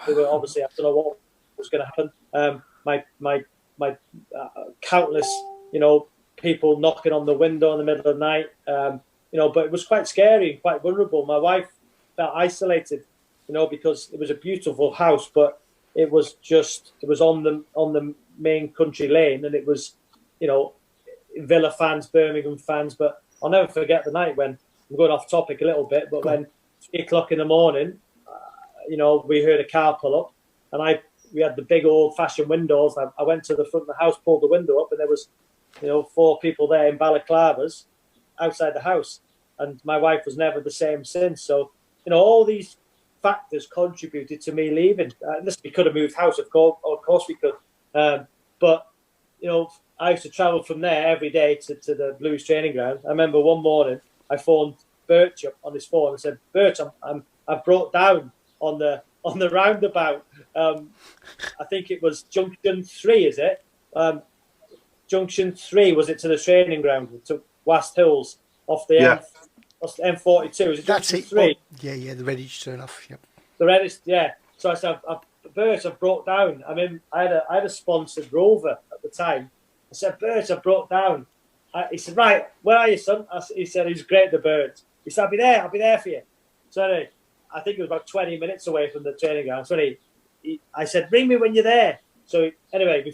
They were obviously, I don't know what was going to happen. My countless, people knocking on the window in the middle of the night. but it was quite scary and quite vulnerable. My wife felt isolated, because it was a beautiful house, but it was on the main country lane, and it was, Villa fans, Birmingham fans. But I'll never forget the night when, I'm going off topic a little bit, but when 3 o'clock in the morning, we heard a car pull up, and we had the big old-fashioned windows. I went to the front of the house, pulled the window up, and there was, 4 people there in balaclavas outside the house. And my wife was never the same since. So, all these factors contributed to me leaving. Listen, we could have moved house, of course we could. But, I used to travel from there every day to the Blues training ground. I remember one morning I phoned Birch up on his phone and said, Birch, I broke down on the roundabout. I think it was Junction 3, is it? Junction 3, was it, to the training ground, to West Hills, off the M42. Is it That's Junction it. 3? Oh, yeah, the Redditch turn off. Yep. The Redditch, yeah. So I said, Bert, I've broke down. I mean, I had a sponsored Rover at the time. I said, Bert, I broke down. He said, right, where are you, son? He said, he's great, the Bert. He said, I'll be there for you. So anyway, I think it was about 20 minutes away from the training ground. So I said, ring me when you're there. So anyway,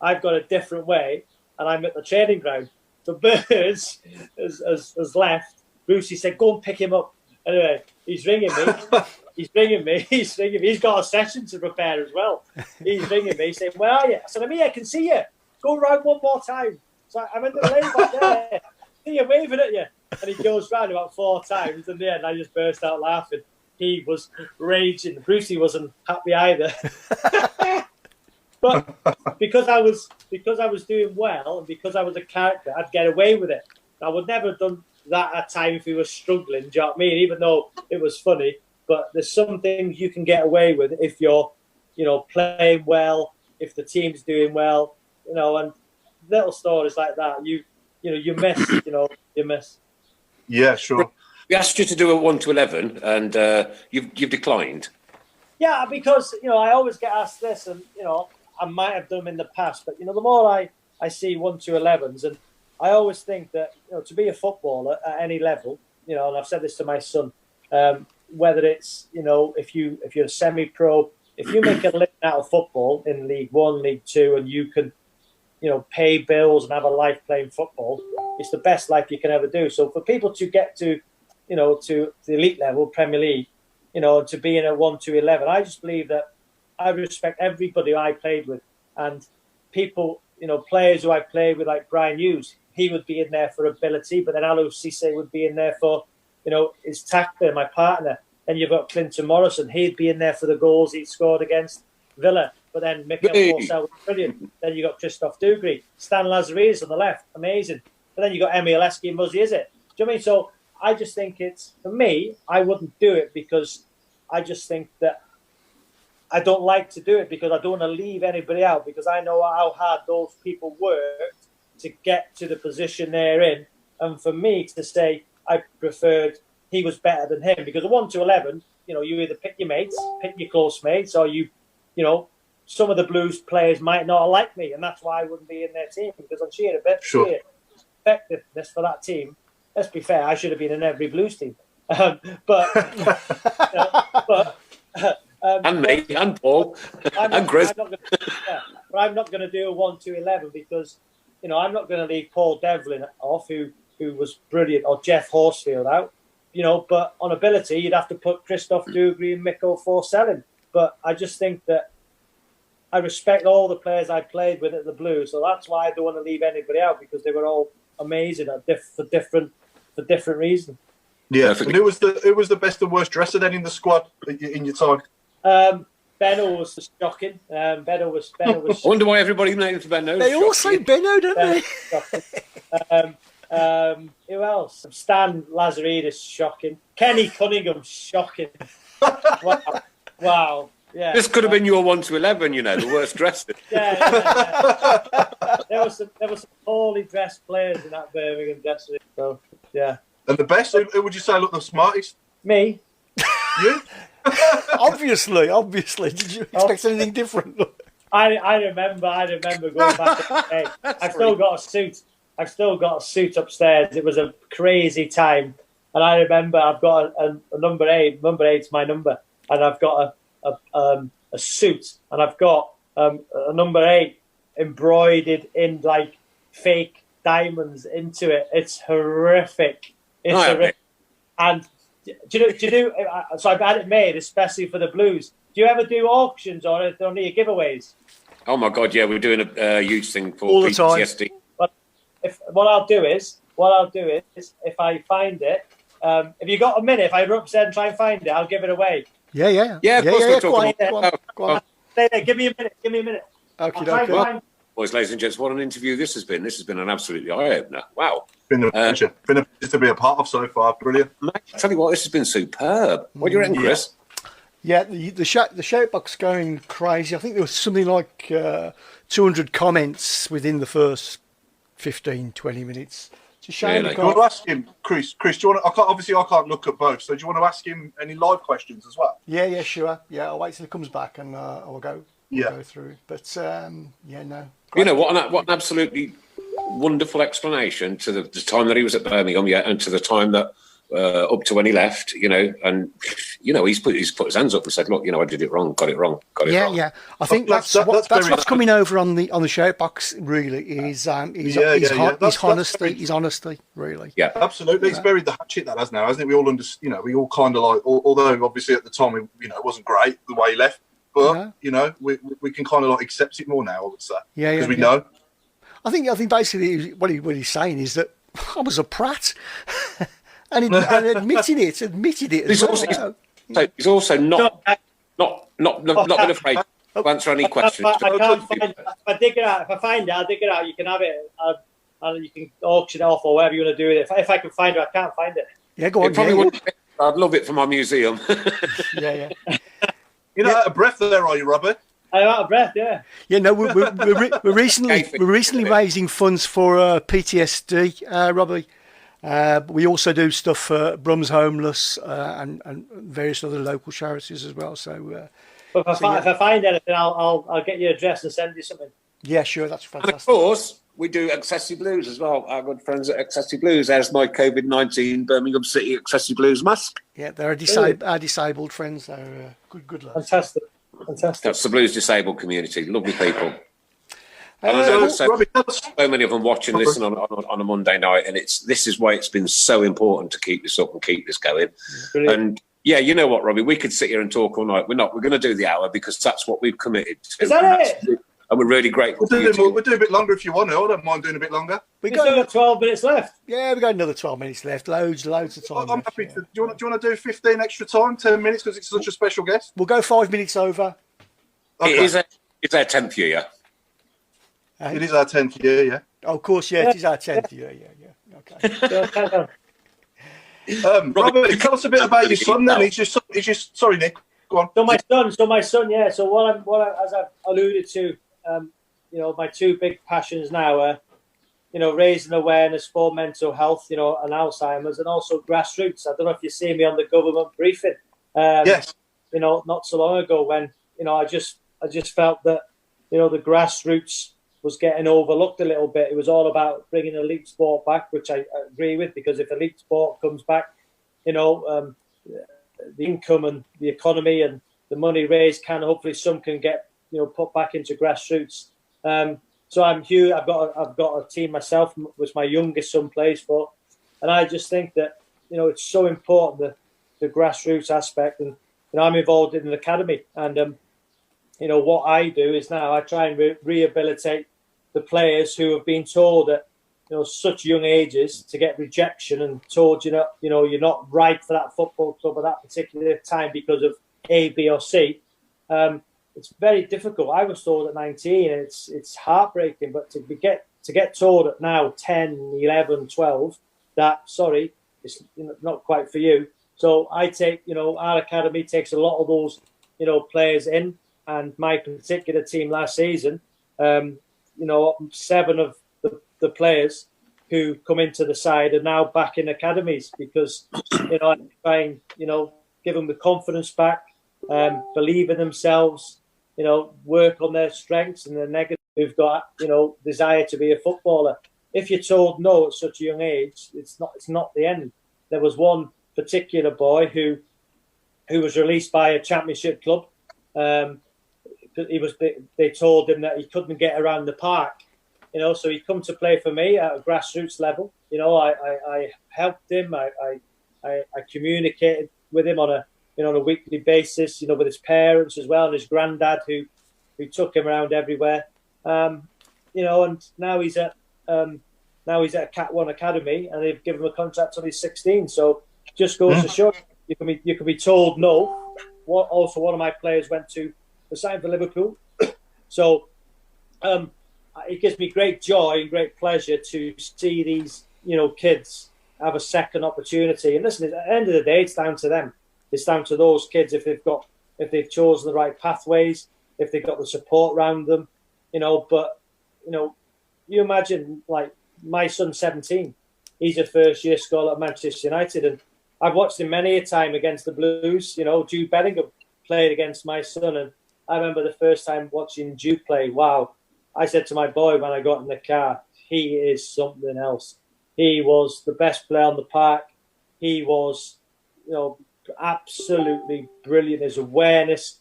I've got a different way, and I'm at the training ground. So Birds has left. Brucey said, go and pick him up. Anyway, he's ringing me. He's got a session to prepare as well. He's ringing me, saying, where are you? I said, I'm here, I can see you. Go round one more time. So I'm in the lane back there. See you waving at you. And he goes round about 4 times. And in the end, I just burst out laughing. He was raging. Brucey wasn't happy either. But because I was doing well, and because I was a character, I'd get away with it. I would never have done that at a time if we were struggling. Do you know what I mean? Even though it was funny, but there's some things you can get away with if you're, playing well, if the team's doing well, and little stories like that. You miss. Yeah, sure. We asked you to do a 1 to 11, and you've declined. Yeah, because I always get asked this, and I might have done them in the past, but the more I see 1 to 11s, and I always think that to be a footballer at any level, and I've said this to my son, whether it's if you're a semi-pro, if you make a living out of football in League 1, League 2, and you can pay bills and have a life playing football, it's the best life you can ever do. So for people to get to to the elite level, Premier League, to be in a 1 to 11, I just believe that I respect everybody I played with, and people, players who I played with, like Brian Hughes, he would be in there for ability, but then Alou Cisse would be in there for, his tackler, my partner. Then you've got Clinton Morrison, he'd be in there for the goals he scored against Villa. But then Mikel Forsell was brilliant. Then you got Christophe Dugree, Stan Lazaridis on the left, amazing. But then you got Emile Heskey and Muzzy, is it? Do you know what I mean? So I just think for me, I wouldn't do it because I just think that I don't like to do it because I don't want to leave anybody out, because I know how hard those people worked to get to the position they're in. And for me to say I preferred he was better than him, because a 1 to 11, you either pick your mates, pick your close mates, or some of the Blues players might not like me, and that's why I wouldn't be in their team, because I'm sheer effectiveness for that team. Let's be fair, I should have been in every Blues team. And me, and Paul, and Chris. I'm not going to do a 1 to 11 because, I'm not going to leave Paul Devlin off, who was brilliant, or Jeff Horsfield out. But on ability, you'd have to put Christophe Dugree and Mikel Forsell in. But I just think that I respect all the players I played with at the Blues, so that's why I don't want to leave anybody out, because they were all amazing for different reasons. Yeah, and who was the best and worst dresser then in the squad in your time? Benno was shocking. Benno was. I wonder why everybody names Benno. They all say Benno, don't they? Who else? Stan Lazaridis, shocking. Kenny Cunningham, shocking. Wow. Yeah. This could have been your 1 to 11, the worst dressed. Yeah. There were some poorly dressed players in that Birmingham dressing room. So, yeah. And the best? Who would you say looked the smartest? Me. You? Obviously. Did you expect anything different? I remember going back to the day. I've still got a suit. I've still got a suit upstairs. It was a crazy time, and I remember I've got a number 8. Number 8's my number, and I've got a suit, and I've got a number 8 embroidered in like fake diamonds into it. It's horrific. It's horrific. And do you do? So I've had it made especially for the Blues. Do you ever do auctions or only giveaways? Oh my God, yeah, we're doing a huge thing for all the PTSD. time. But what I'll do is if I find it, if you got a minute, if I run upstairs and try and find it, I'll give it away. Yeah, of course. Go on. Give me a minute. Okay. Boys, ladies and gents, what an interview this has been. This has been an absolutely eye-opener. Wow. Been a pleasure. Been a pleasure to be a part of so far. Brilliant. Mate, I tell you what, this has been superb. What do you reckon, Chris? Yeah, the shout box going crazy. I think there was something like 200 comments within the first 15, 20 minutes. It's a shame. Really? Do you want to ask him, Chris? Do you want to? I can't look at both. So do you want to ask him any live questions as well? Yeah, sure. Yeah, I'll wait till he comes back and I'll go through. But no. You know, what an absolutely wonderful explanation to the time that he was at Birmingham, and to the time that up to when he left, and he's put his hands up and said, look, I did it wrong, got it wrong. Yeah. I think that's what's coming over on the shout box. Really, is his honesty. Really. Yeah, absolutely. It's buried the hatchet that has now, hasn't it? We all understand. We all kind of like, although obviously at the time, it wasn't great the way he left, but we can kind of like accept it more now. I would say, because we know. I think basically what he's saying is that I was a prat. And admitted it. He's also not been afraid to answer any questions. If I find it, I'll dig it out. You can have it, and you can auction it off or whatever you want to do with it. If I can find it, I can't find it. Yeah, go on. I'd love it for my museum. Yeah. You're not out of breath there, are you, Robbie? I'm out of breath. Yeah. Yeah. No, we're recently raising funds for PTSD, Robbie. We also do stuff for Brum's Homeless and various other local charities as well. So, if I find anything, I'll get your address and send you something. Yeah, sure, that's fantastic. And of course, we do Accessi Blues as well. Our good friends at Accessi Blues. There's my COVID-19 Birmingham City Accessi Blues mask. Yeah, they're our disabled friends. They're good lads. Fantastic. That's the Blues disabled community. Lovely people. And I know so many of them watch and listen on a Monday night, and this is why it's been so important to keep this up and keep this going. Brilliant. And you know what, Robbie, we could sit here and talk all night. We're not. We're going to do the hour because that's what we've committed to. Is that it? And we're really grateful. We'll do a bit longer if you want to. I don't mind doing a bit longer. We've got 12 minutes left. Yeah, we've got another 12 minutes left. Loads of time. I'm happy to. Do you want to do 15 extra time, 10 minutes because it's such a special guest? We'll go 5 minutes over. Okay. It's our 10th year. It is our 10th year, yeah. Oh, of course, yeah, it is our 10th year, yeah. Okay. Robbie, tell us a bit about your son then. He's just sorry, Nick. Go on. So my son, yeah. So what as I've alluded to, my two big passions now are, raising awareness for mental health, and Alzheimer's, and also grassroots. I don't know if you see me on the government briefing. Yes. Not so long ago when, I just felt that, the grassroots was getting overlooked a little bit. It was all about bringing elite sport back, which I agree with, because if elite sport comes back, the income and the economy and the money raised hopefully some can get, put back into grassroots. So I'm huge. I've got a team myself, which my youngest son plays for, and I just think that it's so important the grassroots aspect, and I'm involved in an academy, and what I do is now I try and rehabilitate the players who have been told at such young ages to get rejection and told you're not right for that football club at that particular time because of A, B, or C. It's very difficult. I was told at 19, and it's heartbreaking. But to get told at now 10, 11, 12 that sorry, it's not quite for you. So I take our academy takes a lot of those players in, and my particular team last season. 7 of the players who come into the side are now back in academies because, I try and, give them the confidence back, believe in themselves, work on their strengths and their negatives. Who've got, desire to be a footballer. if you're told no at such a young age, it's not the end. There was one particular boy who was released by a championship club. They told him that he couldn't get around the park, so he come to play for me at a grassroots level. I helped him. I communicated with him on a weekly basis, with his parents as well, and his granddad who took him around everywhere. And now he's at a Cat 1 academy, and they've given him a contract until he's 16. So just goes to show you can be told no. Also, one of my players went to the sign for Liverpool. So it gives me great joy and great pleasure to see these kids have a second opportunity. And listen, at the end of the day, it's down to them. It's down to those kids if they've chosen the right pathways, if they've got the support around them. But you imagine, like, my son's 17. He's a first-year scholar at Manchester United, and I've watched him many a time against the Blues. Jude Bellingham played against my son, and I remember the first time watching Jude play. Wow! I said to my boy when I got in the car, he is something else. He was the best player on the park. He was, absolutely brilliant. His awareness,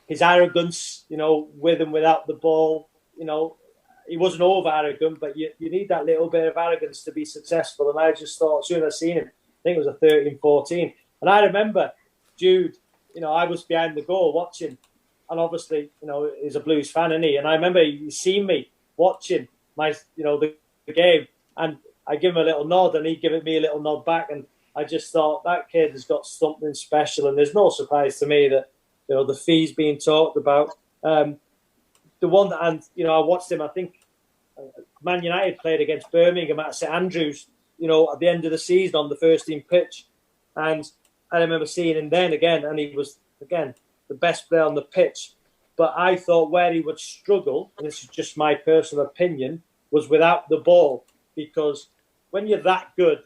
his arrogance, with and without the ball, he wasn't over arrogant, but you need that little bit of arrogance to be successful. And I just thought, as soon as I seen him, I think it was a 13, 14. And I remember Jude, I was behind the goal watching. And obviously, he's a Blues fan, isn't he? And I remember he seen me watching the game. And I give him a little nod, and he gave me a little nod back. And I just thought, that kid has got something special. And there's no surprise to me that, the fees being talked about. The one that, I watched him, I think Man United played against Birmingham at St Andrews, at the end of the season on the first team pitch. And I remember seeing him then again, and he was, again, the best player on the pitch. But I thought where he would struggle, and this is just my personal opinion, was without the ball. Because when you're that good,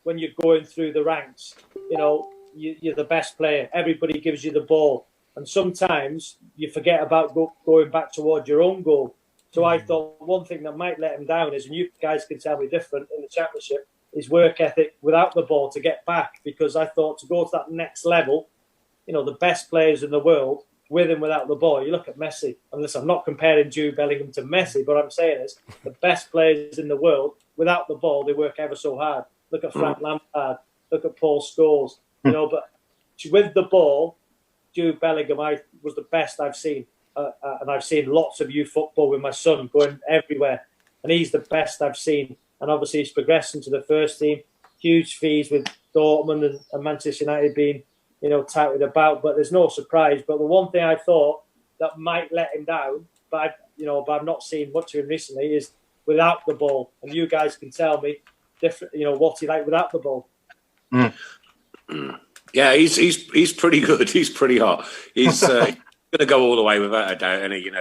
when you're going through the ranks, you're the best player. Everybody gives you the ball. And sometimes you forget about going back towards your own goal. So I thought one thing that might let him down is, and you guys can tell me different in the championship, is work ethic without the ball to get back. Because I thought to go to that next level, the best players in the world, with and without the ball. You look at Messi. And listen, I'm not comparing Jude Bellingham to Messi, but what I'm saying is the best players in the world, without the ball, they work ever so hard. Look at Frank Lampard. Look at Paul Scholes. But with the ball, Jude Bellingham was the best I've seen. And I've seen lots of youth football with my son going everywhere. And he's the best I've seen. And obviously he's progressing to the first team. Huge fees with Dortmund and Manchester United being, touted about. But there's no surprise. But the one thing I thought that might let him down, but I've not seen much of him recently, is without the ball. And you guys can tell me different, what he like without the ball. Yeah, he's pretty good. He's pretty hot. He's going to go all the way without a doubt, isn't he?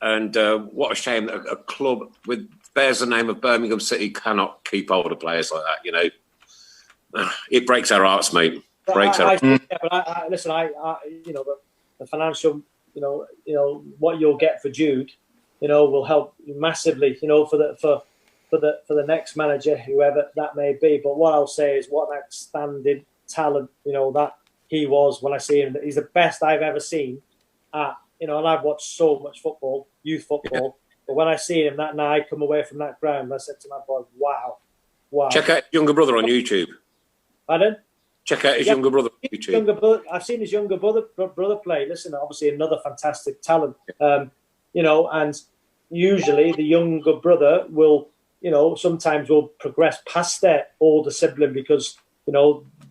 And what a shame that a club with bears the name of Birmingham City cannot keep hold of players like that. It breaks our hearts, mate. Breaks our hearts. But listen, the financial, what you'll get for Jude, will help massively, for the next manager, whoever that may be. But what I'll say is, what an outstanding talent, that he was when I see him. He's the best I've ever seen. And I've watched so much football, youth football. But when I see him that night, I come away from that ground, I said to my boy, wow. Check out his younger brother on YouTube. Pardon? Check out his younger brother on YouTube. I've seen his younger brother play. Listen, obviously another fantastic talent. And usually the younger brother will, sometimes will progress past their older sibling because,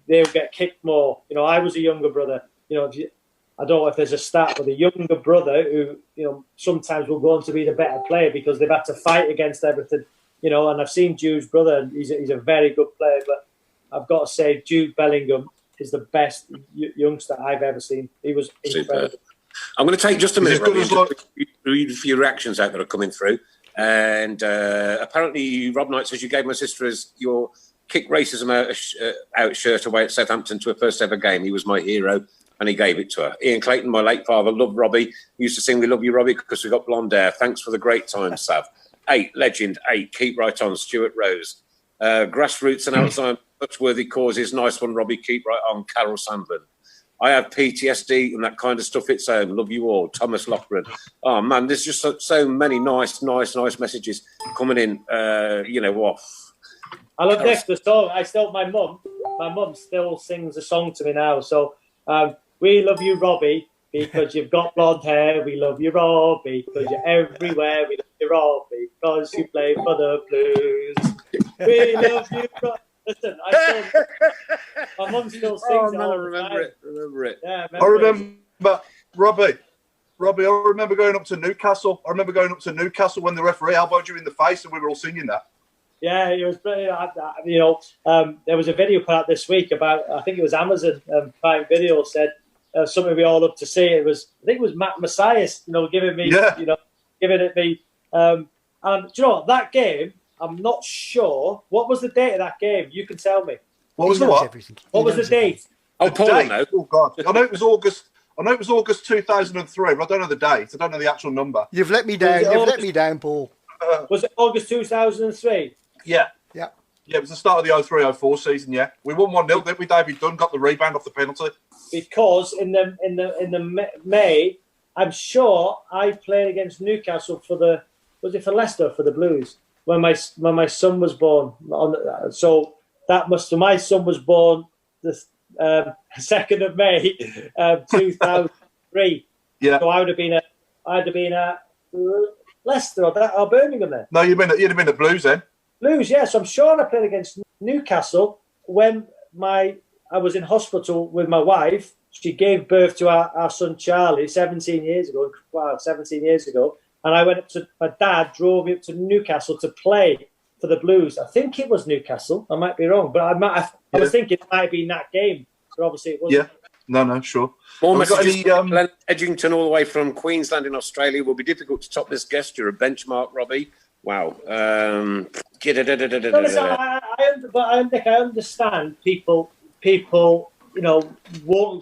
they'll get kicked more. I was a younger brother. I don't know if there's a stat, but the younger brother who, sometimes will go on to be the better player because they've had to fight against everything, and I've seen Jude's brother, and he's a very good player, but I've got to say Jude Bellingham is the best youngster I've ever seen. He was incredible. I'm going to take just a minute, Robbie, to read a few reactions out that are coming through. And apparently Rob Knight says you gave my sister your kick racism out shirt away at Southampton to her first ever game. He was my hero. And he gave it to her. Ian Clayton, my late father, loved Robbie. He used to sing "We love you, Robbie," because we got blonde hair. Thanks for the great time, Sav. 8, legend, 8, keep right on, Stuart Rose. Grassroots and Alzheimer's, such worthy causes, nice one, Robbie, keep right on, Carol Sandlin. I have PTSD and that kind of stuff, it's home, love you all, Thomas Lochran. Oh, man, there's just so many nice messages coming in, you know what. I love this, the song. My mum still sings a song to me now. So, we love you, Robbie, because you've got blonde hair. We love you, Robbie, because you're everywhere. We love you, Robbie, because you play for the Blues. We love you, Robbie. Listen, my mum still sings it all the time. Remember it. Yeah, I remember, Robbie, I remember going up to Newcastle. When the referee elbowed you in the face and we were all singing that. Yeah, it was brilliant. There was a video put out this week about, I think it was Amazon Prime Video said something we all love to see. I think it was Matt Messias, giving it me. And do you know what, that game, I'm not sure. What was the date of that game? You can tell me. What was the what? What was the date? Oh, Paul, no. Oh, God. I know it was August 2003, but I don't know the date. I don't know the actual number. You've let me down. Paul. Was it August 2003? Yeah. It was the start of the 03-04 season, yeah. We won 1-0, didn't we? David Dunn got the rebound off the penalty. Because in the May, I'm sure I played against Newcastle for Leicester for the Blues when my son was born. So my son was born the 2nd of May, 2003. Yeah. So I'd have been at Leicester or Birmingham then. No, you'd have been at Blues then. Blues, yes. I'm sure I played against Newcastle when I was in hospital with my wife. She gave birth to our son Charlie 17 years ago. Wow, 17 years ago. And I went up to, my dad drove me up to Newcastle to play for the Blues. I think it was Newcastle. I might be wrong, but I was thinking it might be in that game. But obviously it wasn't. Yeah, no, sure. More messages from Glenn Edgington all the way from Queensland in Australia. Will be difficult to top this guest. You're a benchmark, Robbie. Wow. Nick, I understand people,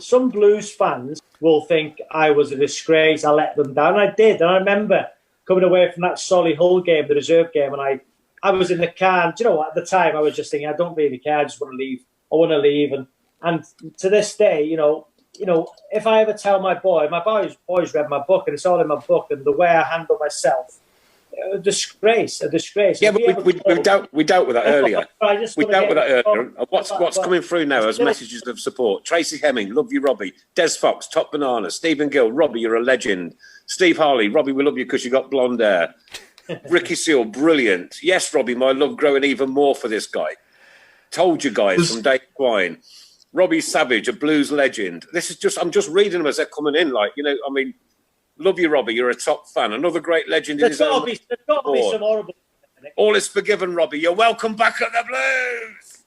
some Blues fans will think I was a disgrace, I let them down. I did. And I remember coming away from that Solihull game, the reserve game, and I was in the car. And do you know what? At the time, I was just thinking, I don't really care. I just want to leave. I want to leave. And to this day, if I ever tell my boys read my book, and it's all in my book, and the way I handle myself, a disgrace. Yeah, but we dealt with that earlier. What's coming through now as messages of support? Tracy Hemming, love you, Robbie. Des Fox, top banana. Stephen Gill, Robbie, you're a legend. Steve Harley, Robbie, we love you because you got blonde hair. Ricky Seal, brilliant. Yes, Robbie, my love growing even more for this guy. Told you guys from Dave Quine. Robbie Savage, a Blues legend. I'm just reading them as they're coming in. Love you, Robbie. You're a top fan. Another great legend in his own. There's got to be some horrible. All is forgiven, Robbie. You're welcome back at the Blues.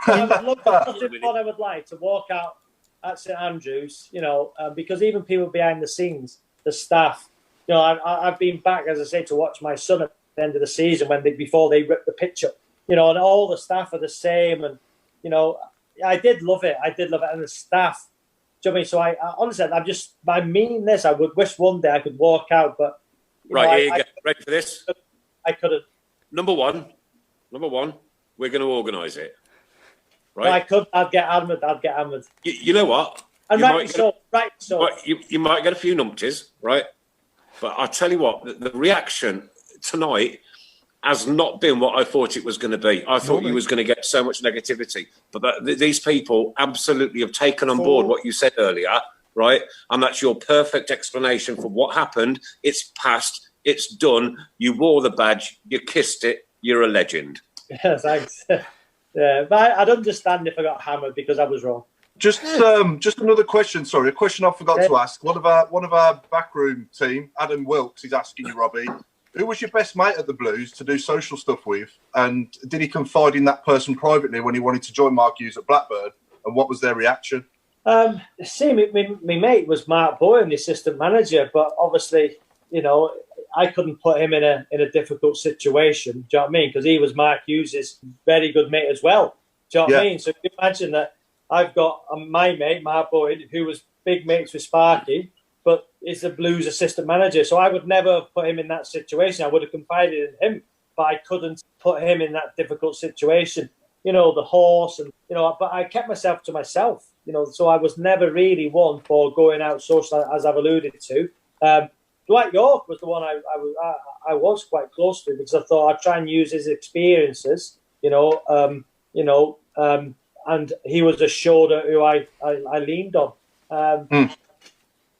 I would like to walk out at St Andrews, because even people behind the scenes, the staff, I've been back, as I say, to watch my son at the end of the season before they ripped the pitch up, and all the staff are the same, and I did love it. And the staff. Do you know what I mean? So I honestly, I mean this. I would wish one day I could walk out, but here you go. Ready for this? I couldn't. Number one, we're going to organise it. Right? No, I could. I'd get hammered. You know what? And right. You might get a few numpties, right? But I tell you what, the reaction tonight has not been what I thought it was going to be. I thought you was going to get so much negativity. But these people absolutely have taken on board what you said earlier, right? And that's your perfect explanation for what happened. It's past. It's done. You wore the badge. You kissed it. You're a legend. Yeah, thanks. Yeah, but I'd understand if I got hammered because I was wrong. Just another question. Sorry, a question I forgot to ask. One of our backroom team, Adam Wilkes, is asking you, Robbie. Who was your best mate at the Blues to do social stuff with? And did he confide in that person privately when he wanted to join Mark Hughes at Blackburn? And what was their reaction? My mate was Mark Bowen, the assistant manager. But obviously, I couldn't put him in a difficult situation. Do you know what I mean? Because he was Mark Hughes' very good mate as well. Do you know what I mean? So you imagine that I've got my mate, Mark Bowen, who was big mates with Sparky. but is the Blues assistant manager. So I would never have put him in that situation. I would have confided in him, but I couldn't put him in that difficult situation. You know, the horse, and but I kept myself to myself. So I was never really one for going out social, as I've alluded to. Dwight York was the one I was quite close to, because I thought I'd try and use his experiences, and he was a shoulder who I leaned on. Do you know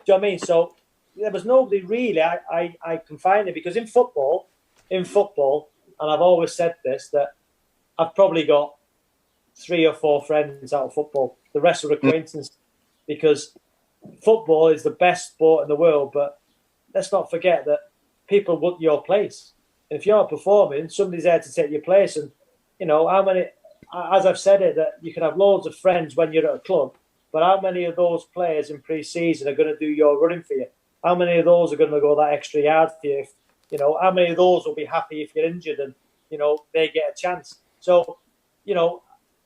what I mean? So there was nobody really I confided, because in football, and I've always said this, that I've probably got 3 or 4 friends out of football. The rest are acquaintances, because football is the best sport in the world. But let's not forget that people want your place. And if you're not performing, somebody's there to take your place. And, how many, as I've said it, that you can have loads of friends when you're at a club, but how many of those players in pre-season are going to do your running for you? How many of those are going to go that extra yard for you? How many of those will be happy if you're injured and, they get a chance? So,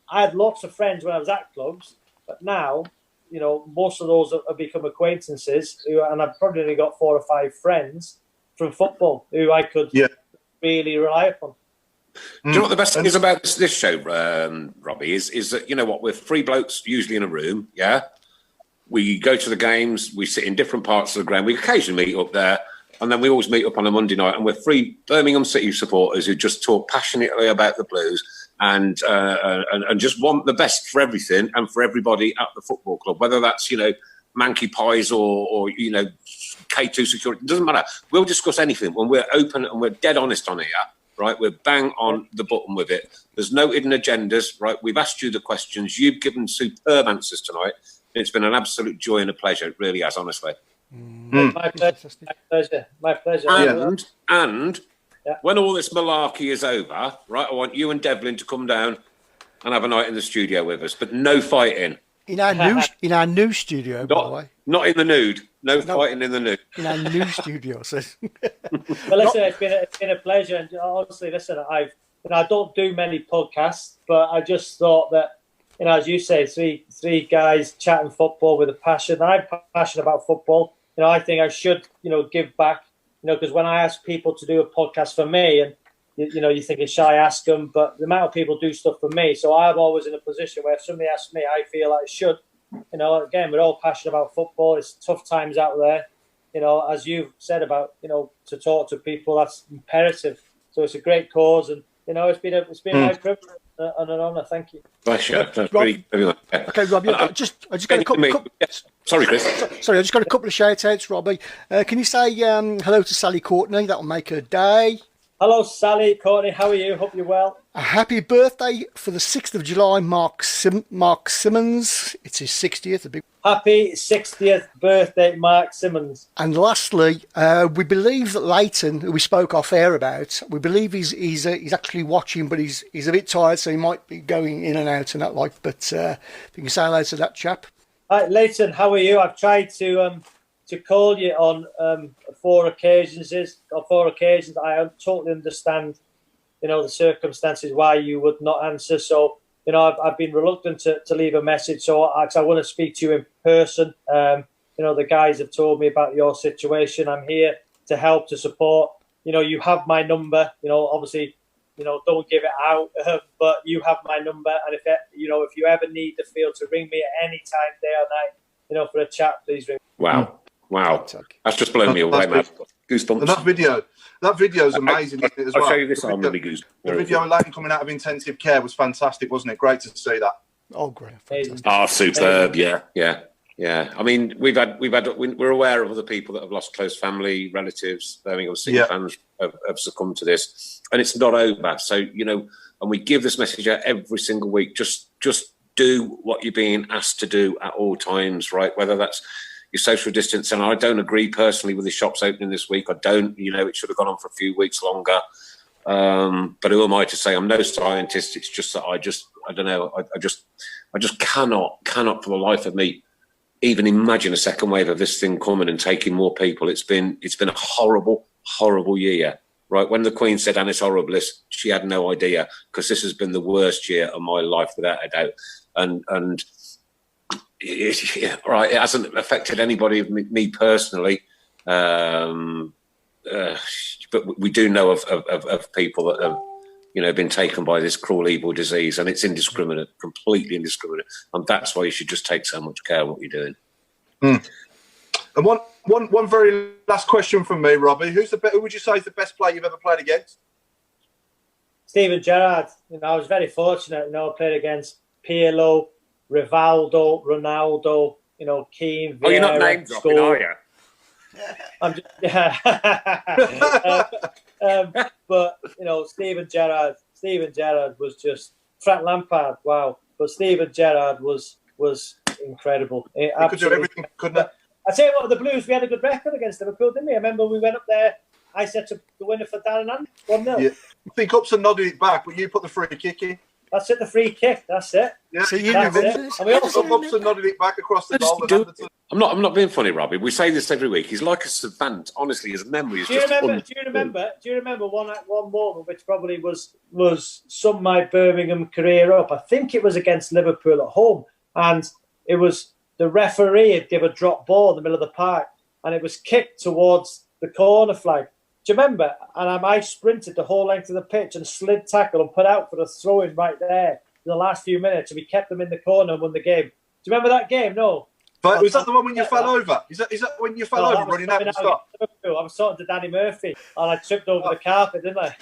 I had lots of friends when I was at clubs, but now, most of those have become acquaintances, and I've probably only got 4 or 5 friends from football who I could really rely upon. Do you know what the best thing is about this show, Robbie, is that, we're 3 blokes usually in a room, yeah? We go to the games, we sit in different parts of the ground, we occasionally meet up there, and then we always meet up on a Monday night, and we're 3 Birmingham City supporters who just talk passionately about the Blues and just want the best for everything and for everybody at the football club, whether that's, manky pies or K2 security, it doesn't matter. We'll discuss anything when we're open and we're dead honest on here, right? We're bang on the button with it. There's no hidden agendas, right? We've asked you the questions. You've given superb answers tonight. It's been an absolute joy and a pleasure. It really has, honestly. My pleasure. And when all this malarkey is over, right, I want you and Devlin to come down and have a night in the studio with us, but no fighting. In our new studio, by the way. Not in the nude. No fighting in the nude. In our new studio, says. Well, listen, it's been a pleasure, and honestly, listen, I don't do many podcasts, but I just thought that, as you say, three guys chatting football with a passion. I'm passionate about football. I think I should, give back. Because when I ask people to do a podcast for me, and you're thinking, shall I ask them? But the amount of people do stuff for me, so I'm always in a position where if somebody asks me, I feel I should. Again, we're all passionate about football. It's tough times out there. As you've said about, to talk to people, that's imperative. So it's a great cause, and it's been my privilege and an honour. Thank you. Pleasure. Okay, Robbie. I just got a couple. Sorry, Chris. Sorry, I just got a couple of shout-outs, Robbie. Can you say hello to Sally Courtney? That'll make her day. Hello, Sally Courtney. How are you? Hope you're well. A happy birthday for the 6th of July, Mark Simmons. It's his 60th. Happy 60th birthday, Mark Simmons. And lastly, we believe that Leighton, who we spoke off air about, we believe he's actually watching, but he's a bit tired, so he might be going in and out and that like. But if you can say hello to that chap. Hi, Leighton. How are you? I've tried to call you on 4 occasions. I totally understand, the circumstances why you would not answer. So, I've been reluctant to leave a message. So I want to speak to you in person. The guys have told me about your situation. I'm here to help, to support. You have my number. Obviously, don't give it out, but you have my number. And if you ever need the field, to ring me at any time, day or night, for a chat, please ring. Wow. That's just blown me away, man. Goosebumps. And that video is amazing. I'll show you this arm, really goose. The video of Leighton coming out of intensive care was fantastic, wasn't it? Great to see that. Oh, great. Superb. Yeah. I mean, we're aware of other people that have lost close family, relatives. Birmingham City fans have succumbed to this, and it's not over. So, and we give this message out every single week. Just do what you're being asked to do at all times, right? Whether that's your social distance, and I don't agree personally with the shops opening this week. I don't, it should have gone on for a few weeks longer. But who am I to say? I'm no scientist. It's just that I don't know. I just cannot for the life of me even imagine a second wave of this thing coming and taking more people. It's been a horrible year. Right, when the Queen said "Annus Horribilis," she had no idea, because this has been the worst year of my life without a doubt. And Right, it hasn't affected anybody, me personally, but we do know of people that have, been taken by this cruel, evil disease, and it's indiscriminate, completely indiscriminate, and that's why you should just take so much care of what you're doing. And one very last question from me, Robbie. Who would you say is the best player you've ever played against? Steven Gerrard. I was very fortunate. I played against Pirlo, Rivaldo, Ronaldo. Keane. Vieira, you're not name dropping, are you? I'm just, but Steven Gerrard was just Frank Lampard. Wow, but Steven Gerrard was incredible. He could do everything, couldn't he? I tell you what, the Blues, we had a good record against Liverpool, didn't we? I remember we went up there. I set up the winner for Darren and 1-0. Yeah. I think Upson nodded it back, but you put the free kick in. That's it, the free kick. That's it. Yeah. So you remember this? And we also Upson nodded it back across the goal. I'm not being funny, Robbie. We say this every week. He's like a savant. Honestly, his memory is Do you remember one moment which probably was summed my Birmingham career up? I think it was against Liverpool at home, and it was the referee had given a drop ball in the middle of the park, and it was kicked towards the corner flag. Do you remember? And I sprinted the whole length of the pitch and slid tackle and put out for a throw-in right there in the last few minutes, and we kept them in the corner and won the game. Do you remember that game? No. But was that the one when you fell over? Is that when you fell over running out of the stop? I was talking to Danny Murphy, and I tripped over the carpet, didn't I?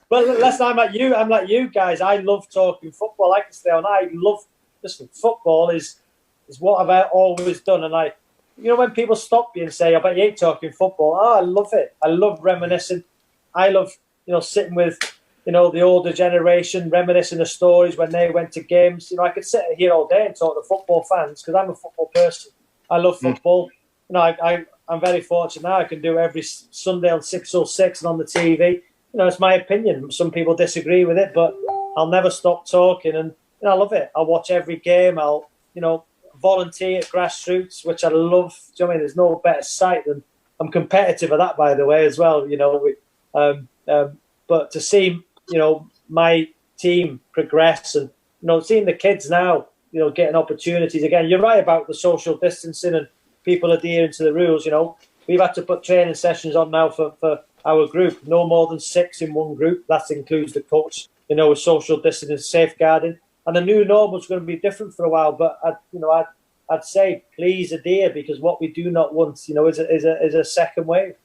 But last time I'm like you guys. I love talking football. Like I say, and I love football is what I've always done, and when people stop you and say, I bet you ain't talking football. Oh, I love it. I love reminiscing. I love, sitting with, the older generation, reminiscing the stories when they went to games. I could sit here all day and talk to football fans because I'm a football person. I love football. I'm very fortunate now. I can do it every Sunday on 606 and on the TV. It's my opinion. Some people disagree with it, but I'll never stop talking. And I love it. I'll watch every game. I'll, volunteer at grassroots, which I love. Do you know what I mean? There's no better sight than I'm competitive at that, by the way, as well. But to see my team progress and seeing the kids now getting opportunities again. You're right about the social distancing and people adhering to the rules. We've had to put training sessions on now for our group. No more than 6 in one group. That includes the coach. With social distancing, safeguarding. And the new normal is going to be different for a while, but I'd say please adhere, because what we do not want, is a second wave.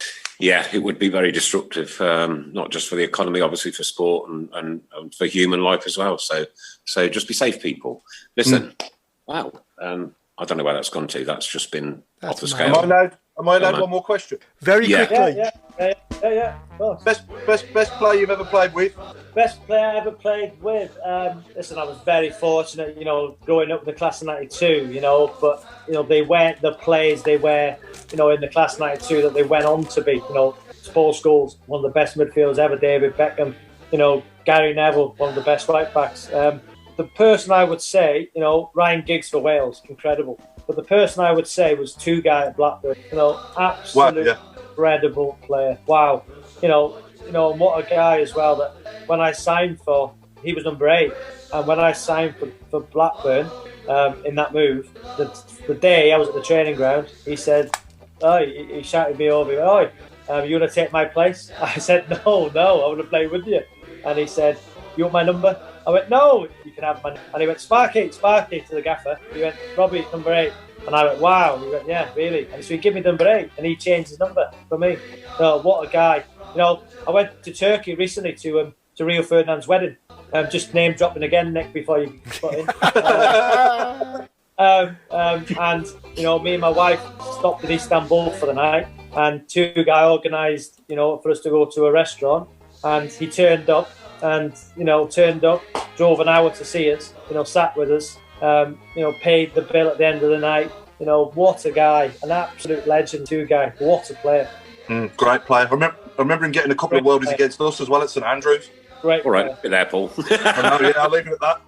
Yeah, it would be very destructive, not just for the economy, obviously for sport and for human life as well. So just be safe, people. Listen, wow, I don't know where that's gone to. That's just been off the scale. Am I allowed one more question? Very quickly. Yeah. Best player you've ever played with? Best player I ever played with. Listen, I was very fortunate, growing up in the class of '92. But they weren't the players they were, in the class of '92 that they went on to be. Spall Scholes, one of the best midfielders ever. David Beckham, Gary Neville, one of the best right backs. The person I would say, Ryan Giggs for Wales, incredible. But the person I would say was Two-Guy at Blackburn. Absolute incredible player. Wow. And what a guy as well, that when I signed for, he was number 8. And when I signed for Blackburn in that move, the day I was at the training ground, he said, he shouted me over, you want to take my place? I said, no, I want to play with you. And he said, you want my number? I went, no, you can have my number. And he went, Sparky to the gaffer. He went, Robbie, number 8. And I went, wow. And he went, yeah, really? And so he gave me number 8, and he changed his number for me. What a guy. I went to Turkey recently to Rio Ferdinand's wedding. Just name dropping again, Nick, before you put in. And me and my wife stopped in Istanbul for the night, and Two-Guy organised, for us to go to a restaurant, and he turned up, drove an hour to see us, sat with us, paid the bill at the end of the night. What a guy, an absolute legend, Two-Guy. What a player. Great player. I remember him getting a couple of worldies against us as well at St Andrews. Great. All right, be there, Paul. I'll leave it at that.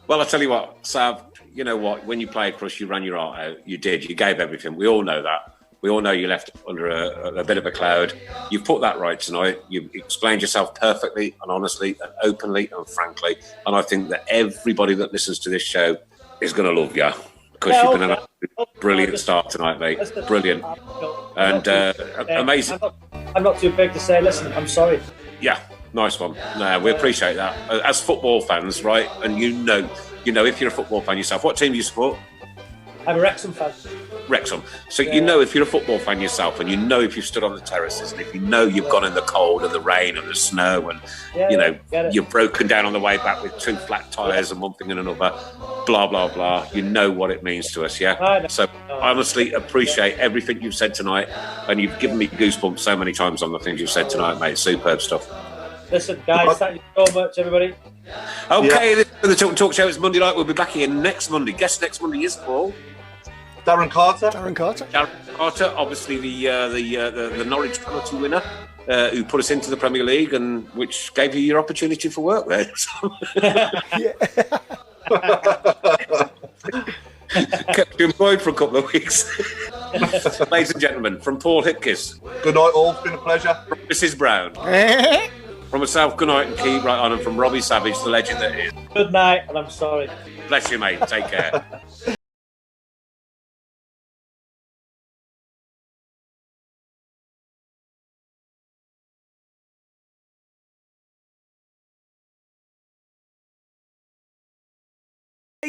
Well, I tell you what, Sav, you know what? When you play across, you ran your heart out. You did. You gave everything. We all know that. We all know you left under a bit of a cloud. You've put that right tonight. You've explained yourself perfectly and honestly and openly and frankly. And I think that everybody that listens to this show is going to love you, because you've been an brilliant start tonight, mate. Brilliant. And amazing. I'm not too big to say, listen, I'm sorry. Yeah, nice one. No, we appreciate that. As football fans, right? And you know, if you're a football fan yourself, what team do you support? I'm a Wrexham fan. Wrexham. So you know if you're a football fan yourself, and you know if you've stood on the terraces, and if you know you've gone in the cold and the rain and the snow, and you're broken down on the way back with 2 flat tyres and one thing and another, blah blah blah. You know what it means to us, yeah. So I honestly appreciate everything you've said tonight, and you've given me goosebumps so many times on the things you've said tonight, mate. Superb stuff. Listen, guys, thank you so much, everybody. Okay, the Tilton Talk Show is Monday night. We'll be back here next Monday. Guest next Monday is Paul. Darren Carter, obviously the Norwich penalty winner, who put us into the Premier League, and which gave you your opportunity for work there. Kept you employed for a couple of weeks. Ladies and gentlemen, from Paul Hipkiss. Good night, all. It's been a pleasure. From Mrs. Browne. From myself, good night and keep right on. And from Robbie Savage, the legend that is. Good night, and I'm sorry. Bless you, mate. Take care.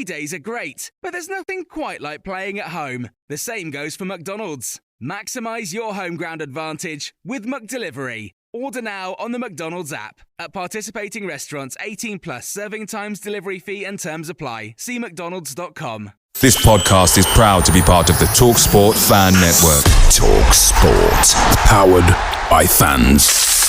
Days are great, but there's nothing quite like playing at home. The same goes for McDonald's. Maximise your home ground advantage with McDelivery. Order now on the McDonald's app. At participating restaurants, 18 plus, serving times, delivery fee and terms apply. See mcdonalds.com. This podcast is proud to be part of the TalkSport Fan Network. TalkSport. Powered by fans.